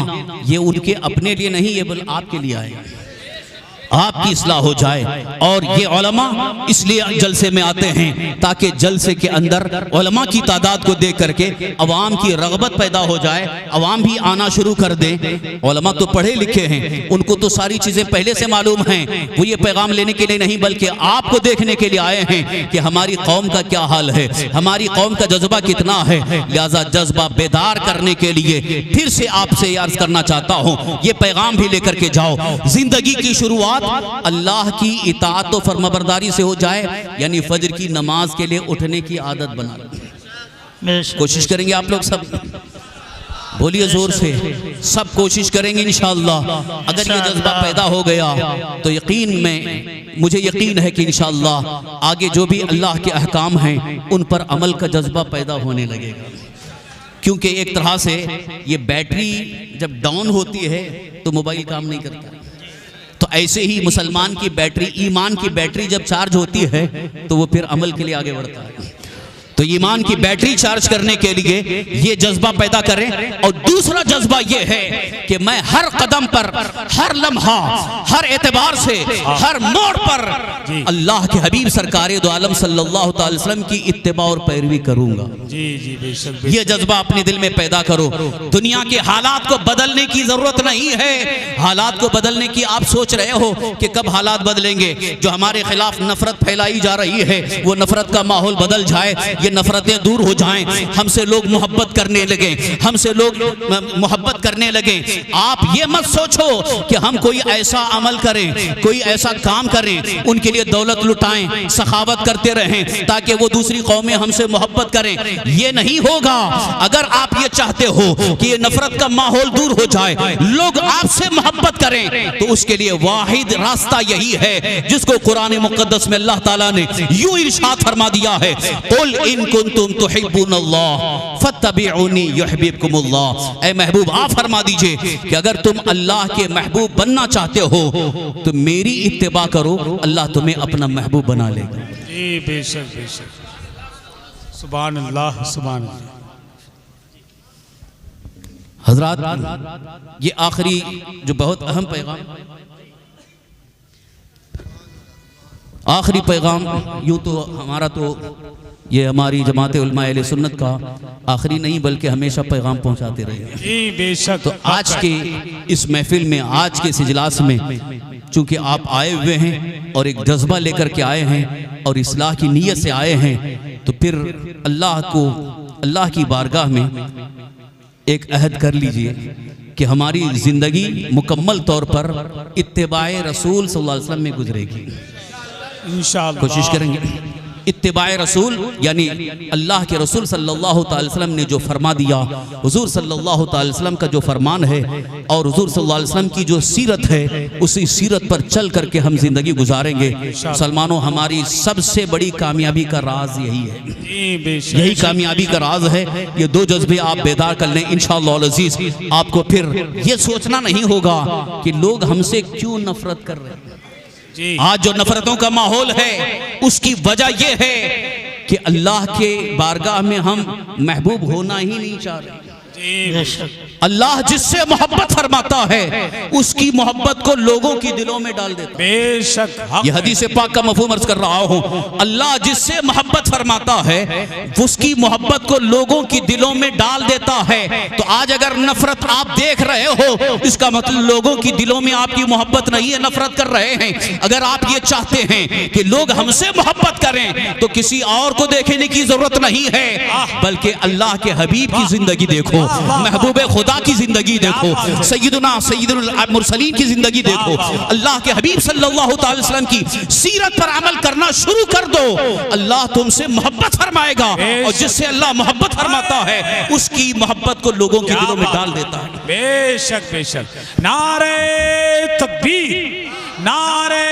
ये उनके अपने लिए नहीं, ये बल्कि आपके लिए आए, आपकी इस्लाह हो जाए। और ये उलमा इसलिए जलसे में आते हैं ताकि जलसे के अंदर उलमा की तादाद को देख करके अवाम की रगबत पैदा हो जाए, अवाम भी आना शुरू कर दे। उलमा तो पढ़े लिखे हैं, उनको तो सारी चीज़ें पहले से मालूम हैं, वो ये पैगाम लेने के लिए नहीं बल्कि आपको देखने के लिए आए हैं कि हमारी कौम का क्या हाल है, हमारी कौम का जज्बा कितना है। लिहाजा जज्बा बेदार करने के लिए फिर से आपसे अर्ज करना चाहता हूँ, ये पैगाम भी लेकर के जाओ। जिंदगी की शुरुआत अल्लाह की इताअत और फरमाबरदारी से हो जाए, यानी फजर की नमाज के लिए उठने की आदत बना लो। कोशिश करेंगे आप लोग सब, बोलिए जोर से, सब कोशिश करेंगे इंशाअल्लाह। अगर ये जज्बा पैदा हो गया तो यकीन में मुझे यकीन है कि इंशाअल्लाह आगे जो भी अल्लाह के अहकाम हैं उन पर अमल का जज्बा पैदा होने लगेगा। क्योंकि एक तरह से ये बैटरी जब डाउन होती है तो मोबाइल काम नहीं करता, तो ऐसे ही मुसलमान की बैटरी, ईमान की बैटरी जब चार्ज होती है तो वो फिर अमल के लिए आगे बढ़ता है। तो ईमान की बैटरी चार्ज करने के लिए ये जज्बा पैदा करें। और दूसरा जज्बा ये है कि मैं हर कदम पर, हर लम्हा, हर एतबार से, हर मोड़ पर अल्लाह के हबीब सरकार दो आलम सल्लल्लाहु अलैहि वसल्लम की इत्तिबा और पैरवी करूंगा। जी जी बेशक, ये जज्बा अपने दिल में पैदा करो। दुनिया के हालात को बदलने की जरूरत नहीं है, हालात को बदलने की आप सोच रहे हो कि कब हालात बदलेंगे। जो हमारे खिलाफ नफरत फैलाई जा रही है वो नफरत का माहौल बदल जाए, ये नफरतें दूर हो जाएं, हमसे लोग मोहब्बत करने लगे, हमसे लोग मोहब्बत करने लगे। आप ये मत सोचो कि हम कोई ऐसा अमल करें, कोई ऐसा काम करें, उनके लिए दौलत लुटाएं, सखावत करते रहें ताकि वो दूसरी कौमें हमसे मोहब्बत करें। ये नहीं होगा। अगर आप ये चाहते हो कि ये नफरत का माहौल दूर हो जाए, लोग आपसे मोहब्बत करें, तो उसके लिए वाहिद रास्ता यही है जिसको कुरान मुक़द्दस में अल्लाह ताला ने यूं इरशाद फरमा दिया है, कुल इन कुंतुम तुहिब्बुनल्लाह फत्तबिऊनी युहिब्बुकुमुल्लाह। ऐ महबूब आप फरमा दीजिए कि अगर तुम अल्लाह के महबूब बनना चाहते हो तो मेरी इत्तिबा करो, अल्लाह तुम्हें अपना महबूब बना लेगा। जी बेशक बेशक, सुभान अल्लाह सुभान अल्लाह। हजरात, ये आखिरी जो बहुत अहम पैगाम, आखिरी पैगाम यूँ तो हमारा तो ये हमारी जमात उलमा अहले सुन्नत का आखिरी नहीं बल्कि हमेशा पैगाम पहुंचाते रहे। जी बेशक। तो आज के इस महफिल में, आज के इस इजलास में चूंकि आप आए हुए हैं और एक जज्बा लेकर के आए हैं और इस्लाह की नीयत से आए हैं, तो फिर अल्लाह की बारगाह में एक अहद कर लीजिए कि हमारी ज़िंदगी मुकम्मल तौर पर इत्तिबाए रसूल सल्लल्लाहु अलैहि वसल्लम में गुजरेगी। इंशाअल्लाह कोशिश करेंगे। इत्तिबाए रसूल यानी अल्लाह के रसूल सल्लल्लाहु अलैहि वसल्लम ने जो फरमा दिया, हुजूर सल्लल्लाहु अलैहि वसल्लम का जो फरमान है और हुजूर सल्लल्लाहु अलैहि वसल्लम की जो सीरत है, उसी सीरत पर चल करके हम जिंदगी गुजारेंगे। मुसलमानों, हमारी सबसे बड़ी कामयाबी का राज यही है, यही कामयाबी का राज है। ये दो जज्बे आप बेदार कर लें इंशाअल्लाह अज़ीज़, आपको फिर ये सोचना नहीं होगा कि लोग हमसे क्यों नफरत कर रहे हैं। आज जो नफरतों का माहौल है उसकी वजह यह है कि अल्लाह के बारगाह में हम महबूब होना ही नहीं चाह रहे। बेशक अल्लाह जिससे मोहब्बत फरमाता है उसकी मोहब्बत को लोगों की दिलों में डाल देता है। बेशक हक ये हदीस पाक का मफहूम अर्ज कर रहा हूं। अल्लाह जिससे मोहब्बत फरमाता है उसकी मोहब्बत को लोगों की दिलों में डाल देता है। तो आज अगर नफरत आप देख रहे हो इसका मतलब लोगों की दिलों में आपकी मोहब्बत नहीं है, नफरत कर रहे हैं। अगर आप ये चाहते हैं कि लोग हमसे मोहब्बत करें तो किसी और को देखने की जरूरत नहीं है, बल्कि अल्लाह के हबीब की जिंदगी देखो, महबूब खुदा की जिंदगी देखो, सैयदुल मुरसलीन की जिंदगी देखो, अल्लाह के हबीब सल्लल्लाहु अलैहि वसल्लम की सीरत पर अमल करना शुरू कर दो। अल्लाह तुमसे मोहब्बत फरमाएगा और जिससे अल्लाह मोहब्बत फरमाता है उसकी मोहब्बत को लोगों के दिलों में डाल देता है। बेशक बेशक। नारे तकबीर, नारे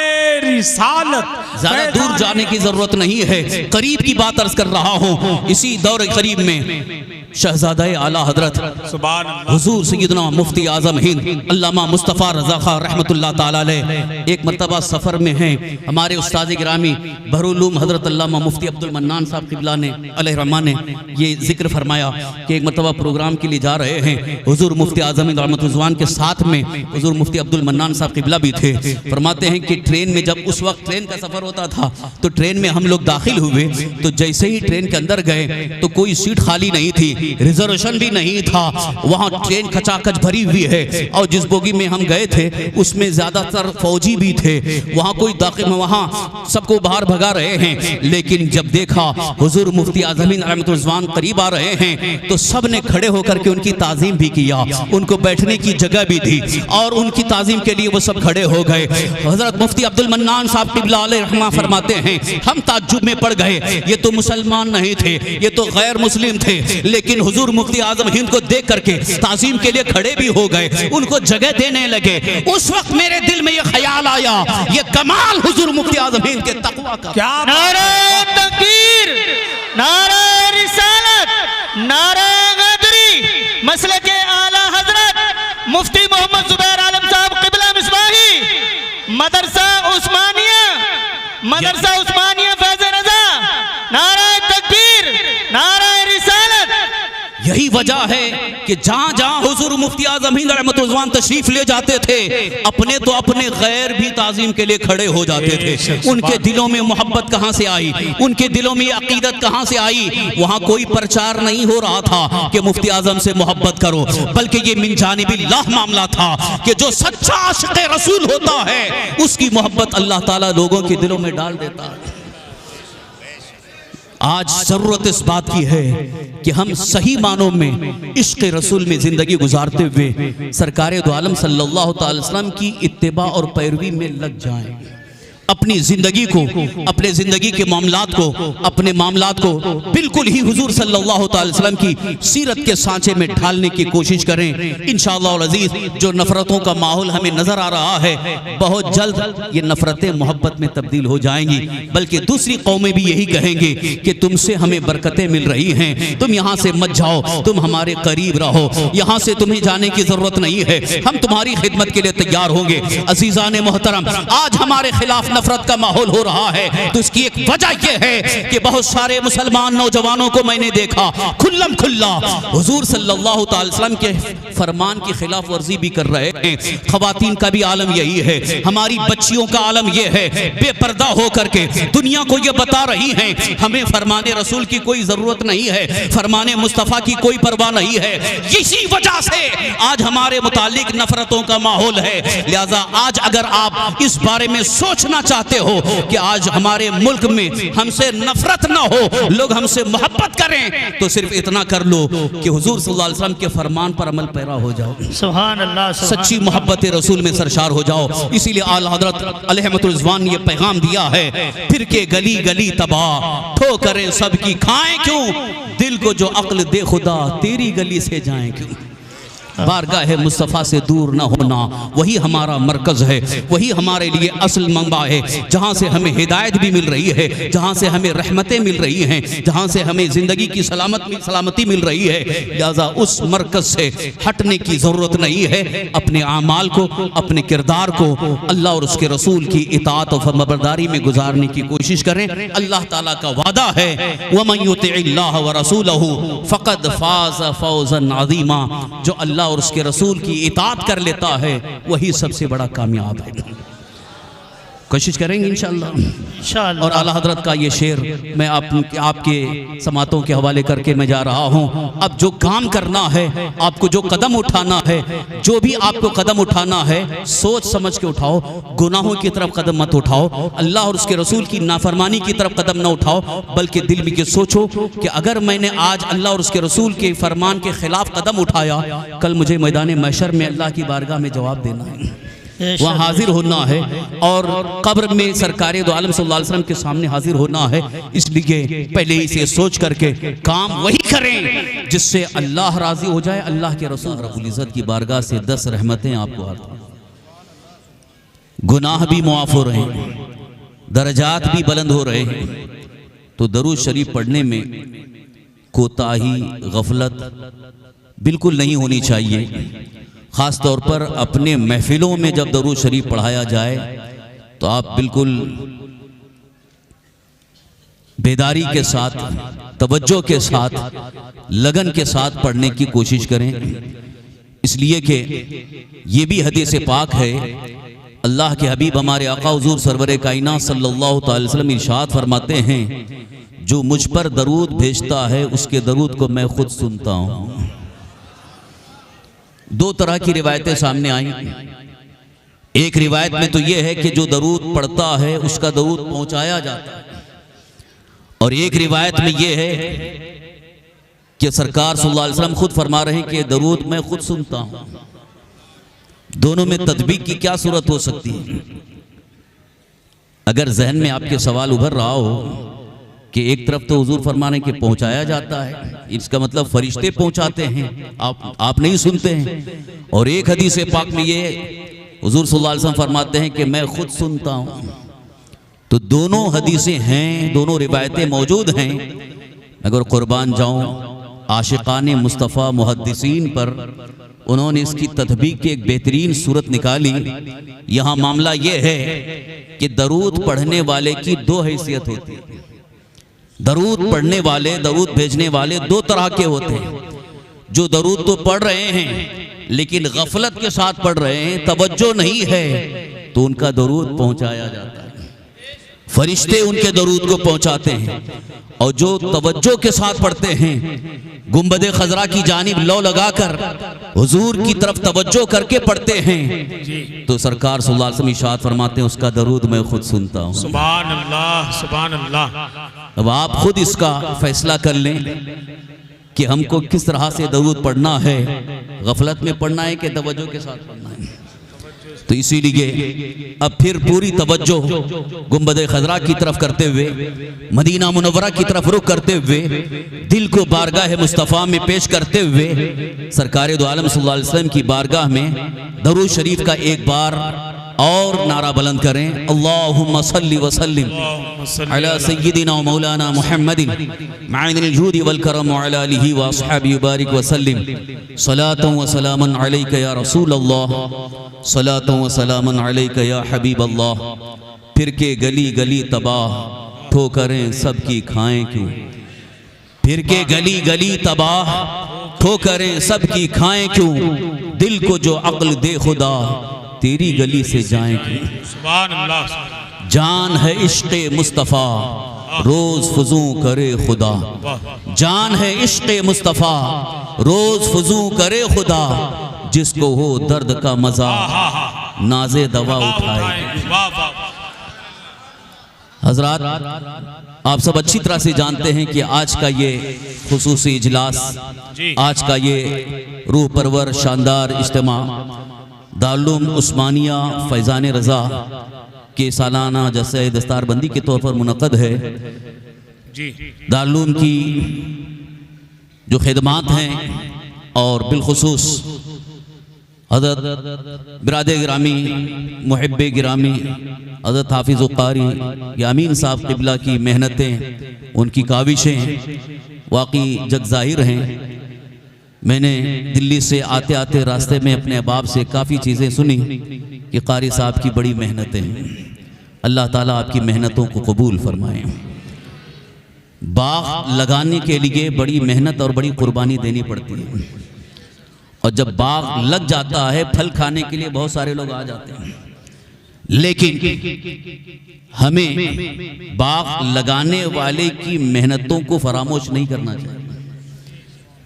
रिसालत। ज्यादा दूर जाने की जरूरत नहीं है, करीब की बात अर्ज कर रहा हूं। इसी दौर करीब में शहजादा आला हजरत सुभान अल्लाह। हुजूर सैयदना मुफ्ती आजम हिंद अल्लामा मुस्तफ़ा रज़ा खान रहमतुल्लाह ताला अलैह एक मरतबा सफ़र में हैं। हमारे उस्ताद गिरामी बहरुल हजरत अल्लामा मुफ्ती अब्दुल मन्नान साहब क़िबला ने अलैहि रहमान ने ये जिक्र फरमाया कि एक मरतबा प्रोग्राम के लिए जा रहे हैं। हुजूर मुफ्ती आजम हिंद रहमतुल्लाह के साथ में हुजूर मुफ्ती अब्दुल मन्नान साहब क़िबला भी थे। फरमाते हैं कि ट्रेन में जब उस वक्त ट्रेन का सफ़र होता था तो ट्रेन में हम लोग दाखिल हुए तो जैसे ही ट्रेन के अंदर गए तो कोई सीट खाली नहीं थी, रिजर्वेशन भी नहीं था। वहाँ ट्रेन खचाखच भरी हुई है और जिस बोगी में हम गए थे उसमें ज्यादातर फौजी भी थे। वहाँ कोई दाखिल, वहाँ सबको बाहर भगा रहे हैं। लेकिन जब देखा हुजूर मुफ्ती आजम रहमतुल्लाह करीब आ रहे हैं तो सब ने खड़े होकर के उनकी ताज़ीम भी किया, उनको बैठने की जगह भी दी और उनकी ताज़ीम के लिए वो सब खड़े हो गए। हजरत मुफ्ती अब्दुल मन्नान साहब क़िबला अलैहि रहमा फरमाते हैं हम ताज्जुब में पड़ गए, ये तो मुसलमान नहीं थे, ये तो गैर मुस्लिम थे, लेकिन हुजूर मुफ्ती आजम हिंद को देख करके ताज़ीम के लिए खड़े भी हो गए, उनको जगह देने लगे। उस वक्त मेरे दिल में ये ख्याल आया, ये कमाल हुजूर मुफ्ती आजम हिंद के तकवा का। क्या नारे तकबीर, नारे रिसालत, नारे गदरी, मसले के आला हजरत मुफ्ती मोहम्मद जुबैर आलम साहब क़िबला मिसबाही, मदरसा उस्मानिया फैज़ रज़ा, नारे तकबीर, नारे रिसालत। यही वजह है कि जहां जहां हुजूर मुफ्ती आजम हिंद रहमतुल्लाह तशरीफ ले जाते थे अपने तो अपने गैर भी ताज़ीम के लिए खड़े हो जाते थे। उनके दिलों में मोहब्बत कहां से आई, उनके दिलों में अकीदत कहां से आई। वहां कोई प्रचार नहीं हो रहा था कि मुफ्ती आजम से मोहब्बत करो, बल्कि ये मिन जानिबिल्लाह मामला था कि जो सच्चा आशिक़ रसूल होता है उसकी मोहब्बत अल्लाह ताला लोगों के दिलों में डाल देता है। आज जरूरत इस बात की है कि हम सही मानों में इश्क़ रसूल में जिंदगी गुजारते हुए सरकार दो आलम सल्लल्लाहु अलैहि वसल्लम की इत्तिबा और पैरवी में लग जाएं। अपनी जिंदगी को, अपने जिंदगी के मामलात को, अपने मामलात को बिल्कुल ही हुजूर सल्लल्लाहु अलैहि वसल्लम की सीरत के सांचे में ढालने की कोशिश करें। इंशाअल्लाह अज़ीज़ जो नफरतों का माहौल हमें नजर आ रहा है बहुत जल्द ये नफरतें मोहब्बत में तब्दील हो जाएंगी, बल्कि दूसरी कौमें भी यही कहेंगे कि तुमसे हमें बरकतें मिल रही हैं, तुम यहाँ से मत जाओ, तुम हमारे करीब रहो, यहाँ से तुम्हें जाने की जरूरत नहीं है, हम तुम्हारी खिदमत के लिए तैयार होंगे। अज़ीज़ान मोहतरम, आज हमारे खिलाफ नफरत का माहौल हो रहा है तो इसकी एक वजह यह है कि बहुत सारे मुसलमान नौजवानों को मैंने देखा खुल्लम खुल्ला हुजूर सल्लल्लाहु अलैहि वसल्लम के फरमान की खिलाफ वर्जी भी कर रहे हैं। खवातीन का भी आलम यही है, हमारी बच्चियों का आलम यह है, बेपर्दा होकर के दुनिया को यह बता रही हैं हमें फरमाने रसूल की कोई जरूरत नहीं है, फरमाने मुस्तफ़ा की कोई परवाह नहीं है। इसी वजह से आज हमारे मुतालिक नफरतों का माहौल है। लिहाजा आज अगर आप इस बारे में सोचना चाहते हो कि आज हमारे मुल्क में हमसे नफरत ना हो, लोग हमसे मोहब्बत करें, तो सिर्फ इतना कर लो कि हुजूर सल्लल्लाहु अलैहि वसल्लम के फरमान पर अमल पैरा हो जाओ, सुभान अल्लाह, सच्ची मोहब्बत रसूल में सरशार हो जाओ। इसीलिए आला हजरत अलैहिस्सलाम ने ये पैगाम दिया है, फिर के गली गली तबाह ठोकरें सबकी खाएं क्यों, दिल को जो अक्ल दे खुदा तेरी गली से जाएं क्यों। बारगाह मुस्तफ़ा से दूर ना होना वही हमारा मरकज़ है, वही हमारे लिए असल मंबा है, जहाँ से हमें हिदायत भी मिल रही है, जहाँ से हमें रहमतें मिल रही हैं, जहाँ से हमें ज़िंदगी की सलामती मिल रही है। लिहाजा उस मरकज़ से हटने की ज़रूरत नहीं है। अपने आमाल को, अपने किरदार को अल्लाह और उसके रसूल की इताअत और फरमाबरदारी में गुजारने की कोशिश करें। अल्लाह ताला का वादा है, वमन युतिइल्लाह व रसूलहु फ़क़द फ़ाज़ फ़ौज़न अज़ीमा, जो अल्लाह और उसके रसूल की इताअत कर लेता है वही सबसे बड़ा कामयाब है। कोशिश करेंगे इंशाअल्लाह। और आला हजरत का ये शेर मैं आपके समातों के हवाले करके मैं जा रहा हूँ। अब जो काम करना है, आपको जो कदम उठाना है, जो भी आपको कदम उठाना है, सोच समझ के उठाओ। गुनाहों की तरफ कदम मत उठाओ, अल्लाह और उसके रसूल की नाफरमानी की तरफ कदम न उठाओ, बल्कि दिल में ये सोचो कि अगर मैंने आज अल्लाह और उसके रसूल के फरमान के खिलाफ कदम उठाया, कल मुझे मैदान महशर में अल्लाह की बारगाह में जवाब देना है, वहाँ हाजिर होना है और कब्र में सरकार दो आलम सल्लल्लाहु अलैहि वसल्लम के सामने हाजिर होना है। इसलिए पहले ही से सोच करके काम वही करें जिससे अल्लाह राजी हो जाए, अल्लाह के रसूल रब्बुल इज़्ज़त की बारगाह से 10 रहमतें आपको आती, गुनाह भी मुआफ़ हो रहे हैं, दर्जात भी बुलंद हो रहे हैं। तो दरूद शरीफ पढ़ने में कोताही, गफलत बिल्कुल नहीं होनी चाहिए। ख़ास तौर पर अपने महफिलों में जब दरूद शरीफ पढ़ाया जाए तो आप बिल्कुल बेदारी के साथ, तवज्जो के साथ, लगन के साथ पढ़ने की कोशिश करें। इसलिए कि ये भी हदीस पाक है, अल्लाह के हबीब हमारे आका हुज़ूर सरवर कायनात सल्लल्लाहु अलैहि वसल्लम इरशाद फरमाते हैं, जो मुझ पर दरूद भेजता है उसके दरूद को मैं खुद सुनता हूँ। 2 तरह की रिवायतें सामने आई। एक रिवायत में तो यह है कि जो दरूद पढ़ता है उसका दरूद पहुंचाया जाता है, और एक रिवायत में यह है कि सरकार सल्लल्लाहु अलैहि वसल्लम खुद फरमा रहे हैं कि दरूद मैं खुद सुनता हूं। दोनों में तदबीक की क्या सूरत हो सकती है? अगर जहन में आपके सवाल उभर रहा हो कि एक तरफ तो हुजूर फरमाने के पहुंचाया जाता है, इसका मतलब फरिश्ते पहुंचाते हैं, आप नहीं सुनते हैं, और एक हदीस पाक में ये हुजूर सल्लल्लाहु अलैहि वसल्लम फरमाते हैं कि मैं खुद सुनता हूं। तो दोनों हदीसें हैं, दोनों रिवायतें मौजूद हैं। अगर कुर्बान जाऊं आशिकाने मुस्तफ़ा मुहद्दिसीन पर, उन्होंने इसकी तदबीक की एक बेहतरीन सूरत निकाली। यहाँ मामला ये है कि दरूद पढ़ने वाले की 2 हैसियत होती है। दरूद पढ़ने वाले, दरूद भेजने वाले 2 तरह के होते हैं। जो दरूद तो पढ़ रहे हैं लेकिन गफलत के साथ पढ़ रहे हैं, तवज्जो नहीं है, तो उनका दरूद पहुंचाया जाता है, फरिश्ते उनके दरूद को पहुंचाते हैं। और जो तवज्जो के साथ पढ़ते हैं, गुंबद खजरा की जानिब लौ लगाकर हुजूर की तरफ तवज्जो करके पढ़ते हैं, तो सरकार सल्लल्लाहु अलैहि वसल्लम इरशाद फरमाते हैं उसका दरूद मैं खुद सुनता हूँ। सुभान अल्लाह, सुभान अल्लाह। अब आप खुद इसका फैसला कर लें कि हमको किस तरह से दरूद पढ़ना है, गफलत में पढ़ना है कि तवज्जो के साथ पढ़ना है। तो इसीलिए अब फिर पूरी तवज्जो गुंबद खजरा की तरफ करते हुए, मदीना मुनव्वरा की तरफ रुख करते हुए, दिल को बारगाह मुस्तफ़ा में पेश करते हुए सरकार दो आलम सल्लल्लाहु अलैहि वसल्लम की बारगाह में दरूद शरीफ का एक बार और नारा बुलंद करें। अल्लाहुम्मा सल्लि व सल्लिम अला सय्यिदिना व मौलाना मुहम्मदिन माइनिल जूदि वल करम व अला आलिहि व अस्हाबिहि बारिक व सल्लिम सलातन व सलामन अलैका या रसूल अल्लाह, सलातन व सलामन अलैका या हबीब अल्लाह। फिर के गली गली तबाह, ठोकरें सबकी खाएं क्यों? फिर के गली गली तबाह, ठोकरें सबकी खाएं क्यों? दिल को जो अक्ल दे खुदा, तेरी गली से जाएं क्यों? सुभान अल्लाह। जान है इश्क़े मुस्तफ़ा, रोज फुजू करे खुदा। जान है इश्क़े मुस्तफ़ा, रोज फुजू करे खुदा। जिसको हो दर्द का मजा, नाज़े दवा उठाए। हजरात, आप सब अच्छी तरह से जानते हैं कि आज का ये खुसूसी इजलास, आज का ये रूह परवर शानदार इज्तिमा दारुल उस्मानिया फैज़ान रज़ा के सालाना जलसे दस्तारबंदी के तौर पर मुनक़द है। दारुल की जो खिदमात हैं और बिलखुसूस हज़रत बिरादर गिरामी मुहिब गिरामी हज़रत हाफिज़ कारी यामीन साहब क़िबला की मेहनतें, उनकी काविशें वाकई जग ज़ाहिर हैं। मैंने दिल्ली से आते आते रास्ते में अपने अहबाब से काफ़ी चीज़ें सुनी कि कारी साहब की बड़ी मेहनतें हैं। अल्लाह ताला आपकी मेहनतों को कबूल फरमाए। बाग लगाने के लिए बड़ी मेहनत और बड़ी कुर्बानी देनी पड़ती है, और जब बाग लग जाता है फल खाने के लिए बहुत सारे लोग आ जाते हैं, लेकिन हमें बाग लगाने वाले की मेहनतों को फरामोश नहीं करना चाहिए।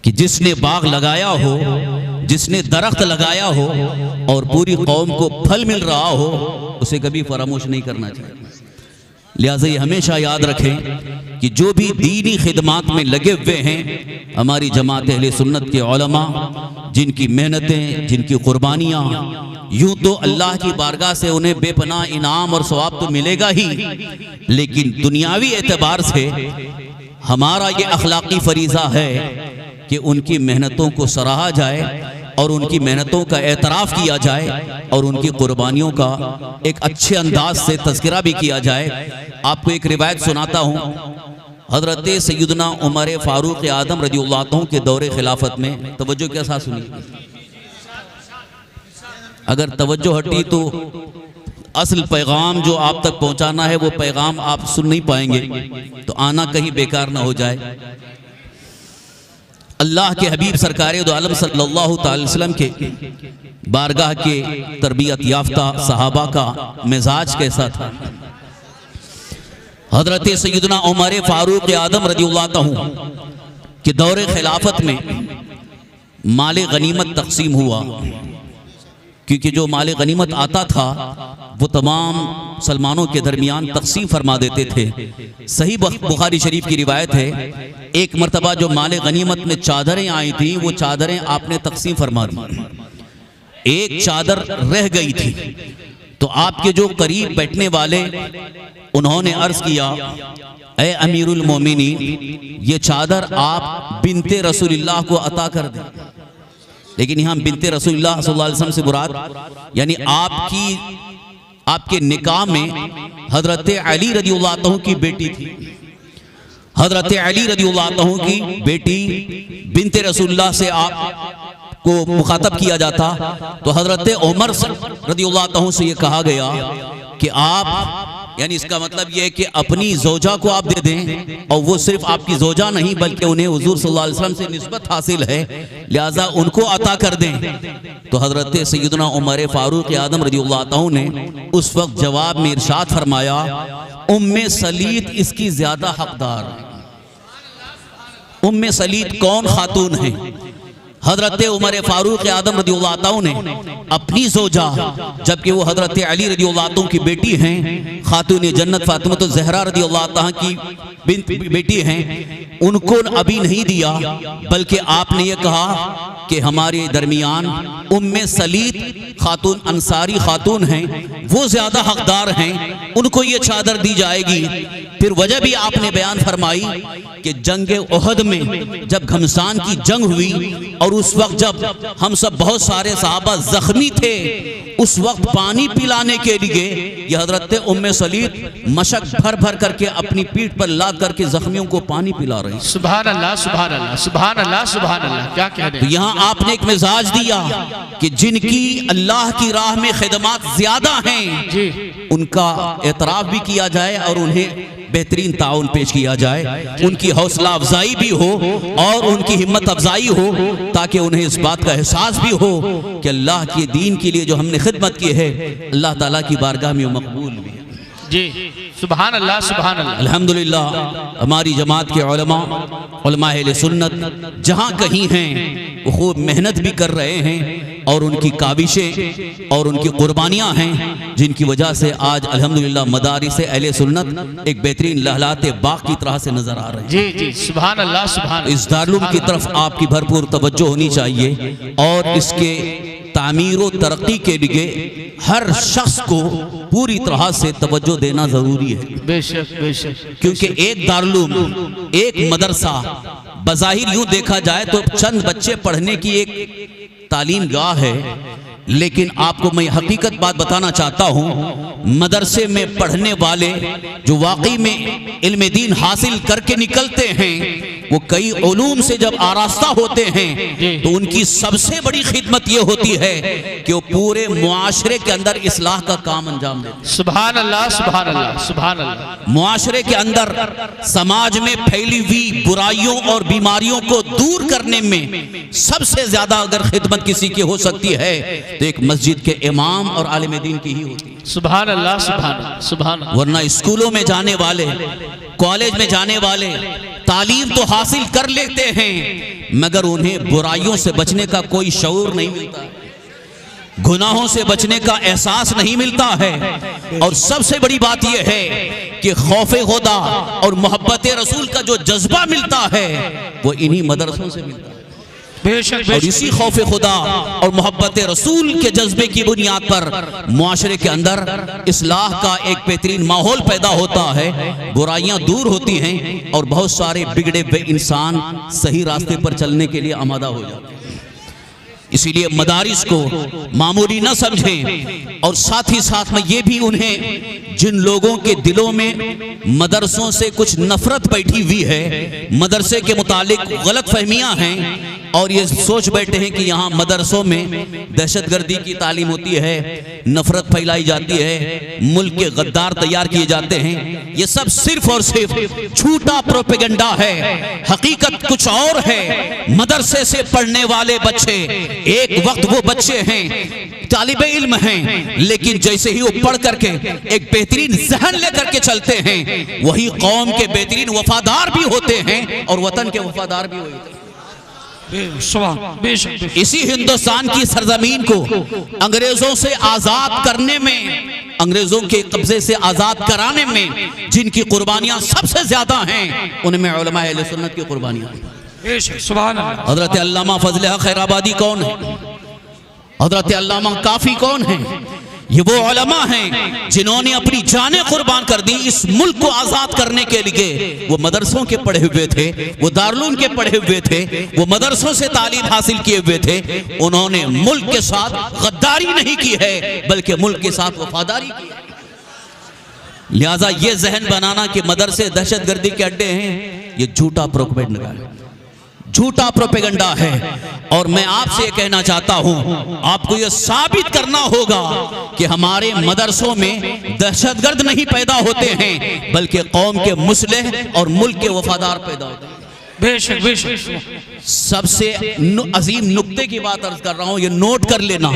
कि जिसने बाग लगाया हो, जिसने दरख्त लगाया हो और पूरी कौम को फल मिल रहा हो, उसे कभी फरामोश नहीं करना चाहिए। लिहाजा ये हमेशा याद रखें कि जो भी दीनी खिदमात में लगे हुए हैं, हमारी जमात अहले सुन्नत के उलमा, जिनकी मेहनतें, जिनकी कुर्बानियाँ, यूं तो अल्लाह की बारगाह से उन्हें बेपनाह इनाम और सवाब तो मिलेगा ही, लेकिन दुनियावी एतबार से हमारा ये अखलाकी फरीज़ा है कि उनकी मेहनतों को सराहा जाए और उनकी मेहनतों का एतराफ़ किया जाए और उनकी कुर्बानियों का एक अच्छे अंदाज से तज़किरा भी किया जाए। आपको एक रिवायत सुनाता हूँ। हज़रत सैयदना उमर फ़ारूक आदम रज़ियल्लाहु अन्हु के दौरे खिलाफत में, तवज्जो के साथ सुनिए, अगर तवज्जो हटी तो असल पैगाम जो आप तक पहुँचाना है वो पैगाम आप सुन नहीं पाएंगे, तो आना कहीं बेकार ना हो जाए। अल्लाह के हबीब सरकार दो आलम सल्लल्लाहु अलैहि वसल्लम के बारगाह के तरबियत याफ्ता सहाबा का मिजाज कैसा था। हज़रत सैयदना उमर फ़ारूक आदम रज़ियल्लाहु अन्हु के दौरे खिलाफत में माल गनीमत तकसीम हुआ, क्योंकि जो माल गनीमत आता था वो तमाम मुसलमानों के दरमियान तकसीम फरमा देते थे। सही बुखारी शरीफ की रिवायत है, एक मरतबा जो माल गनीमत में चादरें आई थी, वो चादरें आपने तकसीम फरमा दी। एक चादर रह गई थी, तो आपके जो करीब बैठने वाले, उन्होंने अर्ज किया, ए अमीरुल मोमिनीन, ये चादर आप बिनते रसूलुल्लाह को अता कर दें। लेकिन यहाँ बिनते रसूलुल्लाह सल्लल्लाहु अलैहि वसल्लम से मुराद यानी आपके निकाह में हज़रत अली रज़ियल्लाहु अन्हु की बेटी थी। हज़रत अली रज़ियल्लाहु अन्हु की बेटी बिनते रसूलुल्लाह से आपको मुखातब किया जाता, तो हज़रत उमर रज़ियल्लाहु अन्हु से ये कहा गया कि आप, यानी इसका मतलब ये है कि अपनी ज़ौजा को आप दे दें, और वो सिर्फ आपकी ज़ौजा नहीं बल्कि उन्हें हुज़ूर सल्लल्लाहु अलैहि वसल्लम से निस्बत हासिल है, लिहाजा उनको अता कर दें। तो हज़रत सैयदना उमर फ़ारूक आदम रज़ियल्लाहु अन्हु ने उस वक्त जवाब में इरशाद फरमाया, उम्मे सलीत इसकी ज़्यादा हकदार है। उम्मे सलीत कौन खातून है? हज़रत उमर फ़ारूक आदम रज़ियल्लाहु अन्हु ने अपनी ज़ौजा, जबकि वो हज़रत अली रज़ियल्लाहु अन्हु की बेटी हैं, खातून जन्नत फ़ातिमा ज़हरा रज़ियल्लाहु अन्हा की बेटी हैं, उनको अभी नहीं दिया, बल्कि आपने ये कहा कि हमारे दरमियान उम्मे सलीत खातून अंसारी खातून हैं, वो ज़्यादा हकदार हैं, उनको ये चादर दी जाएगी। फिर वजह भी आपने बयान फरमाई कि जंग उहद में जब घमसान की जंग हुई और उस वक्त जब हम सब बहुत सारे सहाबा जख्मी थे, उस वक्त पानी पिलाने के लिए यह हज़रत उम्मे सलीत मशक भर भर करके अपनी पीठ पर लाद करके जख्मियों को पानी पिला रही। सुभान अल्लाह, सुभान अल्लाह, सुभान अल्लाह, सुभान अल्लाह। क्या कह रहे हैं? तो यहाँ आपने एक मिजाज दिया कि जिनकी अल्लाह की राह में खिदमात ज्यादा हैं जी, उनका एतराफ़ भी किया जाए और उन्हें बेहतरीन ताउन पेश किया जाए, उनकी हौसला अफजाई भी हो और उनकी हिम्मत अफजाई हो, ताकि उन्हें इस बात का एहसास भी हो कि अल्लाह के दीन के लिए जो हमने खिदमत की है अल्लाह ताला की बारगाह में मकबूल भी है। जी, सुभान अल्लाह, सुभान अल्लाह। अल्हम्दुलिल्लाह हमारी जमात के उलमा अहले सुन्नत जहाँ कहीं हैं वो खूब मेहनत भी कर रहे हैं और उनकी काविशें और उनकी कुर्बानियाँ हैं, जिनकी वजह से आज अल्हम्दुलिल्लाह मदारिस अहले सुन्नत एक बेहतरीन लहलाते बाग की तरह से नजर आ रहे हैं। जी जी, सुभान अल्लाह, सुभान अल्लाह। इस दारुल की तरफ आपकी भरपूर तवज्जो होनी चाहिए और इसके तामीर और तरक्की के लिए हर शख्स को पूरी तरह से तवज्जो देना जरूरी है। बेशक बेशक, क्योंकि एक दारुल, एक मदरसा बज़ाहिर यूं देखा जाए तो चंद बच्चे पढ़ने की एक तालीम गाह है, लेकिन आपको मैं हकीकत बात बताना चाहता हूँ, मदरसे में पढ़ने वाले जो वाकई में इल्म दीन हासिल करके निकलते हैं, वो कई उलूम से जब आरास्ता होते हैं तो उनकी सबसे बड़ी खिदमत ये होती है कि वो पूरे मुआशरे के अंदर इस्लाह का काम अंजाम देते हैं। सुभान अल्लाह, सुभान अल्लाह, सुभान अल्लाह। मुआशरे के अंदर समाज में फैली हुई बुराइयों और बीमारियों को दूर करने में सबसे ज्यादा अगर खिदमत किसी की हो सकती है तो एक मस्जिद के इमाम और आलिम दीन की ही होती है। सुभान अल्लाह, सुभान अल्लाह, सुभान अल्लाह। वरना स्कूलों में जाने वाले, कॉलेज में जाने वाले तालीम तो हासिल कर लेते हैं मगर उन्हें बुराइयों से बचने का कोई शऊर नहीं मिलता, गुनाहों से बचने का एहसास नहीं मिलता है। और सबसे बड़ी बात यह है कि खौफे खुदा और मोहब्बत रसूल का जो जज्बा मिलता है वो इन्हीं मदरसों से मिलता है। बेशक, और इसी खौफ खुदा और मोहब्बत रसूल के जज्बे की बुनियाद पर मुआशरे के अंदर इस्लाह का एक बेहतरीन माहौल पैदा होता है, बुराइयां दूर होती हैं और बहुत सारे बिगड़े हुए इंसान सही रास्ते पर चलने के लिए आमादा हो जाते हैं। इसीलिए मदारिस को मामूली न समझें और साथ ही साथ में ये भी उन्हें, जिन लोगों के दिलों में मदरसों से कुछ नफरत बैठी हुई है, मदरसे के मुतालिक गलत फहमियां हैं और ये सोच बैठे हैं कि यहाँ मदरसों में दहशतगर्दी की तालीम होती है, नफरत फैलाई जाती है, मुल्क के गद्दार तैयार किए जाते हैं, ये सब सिर्फ और सिर्फ झूठा प्रोपेगेंडा है। हकीकत कुछ और है। मदरसे से पढ़ने वाले बच्चे एक वक्त वो बच्चे हैं, तालिबे इल्म हैं, लेकिन जैसे ही वो पढ़ करके एक बेहतरीन जहन लेकर के चलते हैं, वही कौम के बेहतरीन वफादार भी होते हैं और वतन के वफादार भी होते हैं। इसी हिंदुस्तान की सरजमीन को अंग्रेजों से आजाद करने में, अंग्रेजों के कब्जे से आजाद कराने में जिनकी कुर्बानियां सबसे ज्यादा हैं, उनमें उलमा अहले सुन्नत की कुर्बानियां हैं। हजरत अल्लामा फजल हक खैराबादी कौन है? हजरत अल्लामा काफी कौन है? ये वो उलमा हैं जिन्होंने अपनी जानें कुर्बान कर दी इस मुल्क को आजाद करने के लिए। वो मदरसों के पढ़े हुए थे, वो दारुल के पढ़े हुए थे, वो मदरसों से तालीम हासिल किए हुए थे। उन्होंने मुल्क के साथ गद्दारी नहीं की है बल्कि मुल्क के साथ वफादारी की है। लिहाजा ये जहन बनाना कि मदरसे दहशतगर्दी के अड्डे हैं, ये झूठा प्रोपेगेंडा है, झूठा प्रोपेगेंडा है। और मैं आपसे ये कहना चाहता हूं, आपको ये साबित करना होगा कि हमारे मदरसों में दहशतगर्द नहीं पैदा होते हैं बल्कि कौम के मुस्लिह और मुल्क के वफादार पैदा होते हैं। बेशक, बेशक। सबसे अजीम नुक्ते की बात अर्ज कर रहा हूं, ये नोट कर लेना,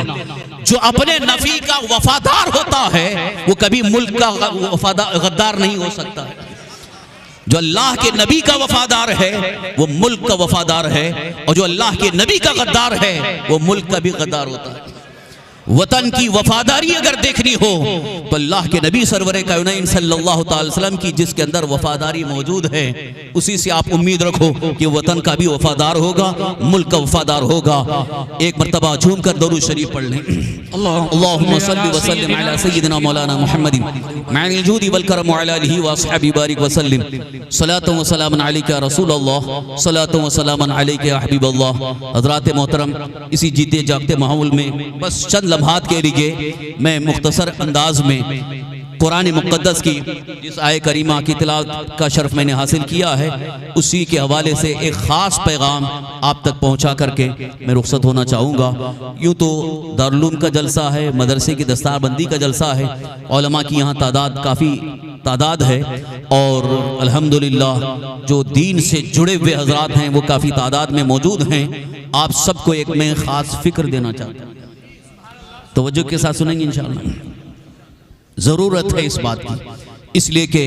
जो अपने नफी का वफादार होता है वो कभी मुल्क का गद्दार नहीं हो सकता है। जो अल्लाह के नबी का वफादार है वो मुल्क का वफादार है, और जो अल्लाह के नबी का गद्दार है वो मुल्क का भी गद्दार होता है। वतन की वफादारी अगर देखनी हो तो अल्लाह के नबी सरवरे कायनात सल्लल्लाहु अलैहि वसल्लम की जिसके अंदर वफादारी मौजूद है, उसी से आप उम्मीद रखो कि वतन का भी वफादार होगा, मुल्क का वफादार होगा। एक मरतबा झूम कर दरूद शरीफ पढ़ लें। अल्लाहुम्मा सल्लि व सल्लिम अला सय्यिदिना मौलाना मुहम्मदिन मअल जूदी वल करम व अला आलिहि व अस्हाबि बारिक व सल्लिम। सलातु व सलामुन अलैका या रसूल अल्लाह, सलातु व सलामुन अलैका या हबीब अल्लाह। हज़रात मोहतरम, इसी जीते जागते माहौल में बस चंद लम्हात के लिए मैं मुख्तसर अंदाज में कुरान मुक़द्दस की जिस आय करीमा की तिलावत का शर्फ मैंने हासिल किया है, उसी के हवाले से एक ख़ास पैगाम आप तक पहुंचा करके मैं रुखसत होना चाहूँगा। यूँ तो दारुल उलूम का जलसा है, मदरसे की दस्तारबंदी का जलसा है, उलमा की यहाँ काफ़ी तादाद है, और अल्हम्दुलिल्लाह जो दीन से जुड़े हुए हजरात हैं वो काफ़ी तादाद में मौजूद हैं। आप सबको एक मैं ख़ास फ़िक्र देना चाहता हूँ, तवज्जो के साथ सुनेंगे इंशाअल्लाह। ज़रूरत है इस बात की, इसलिए कि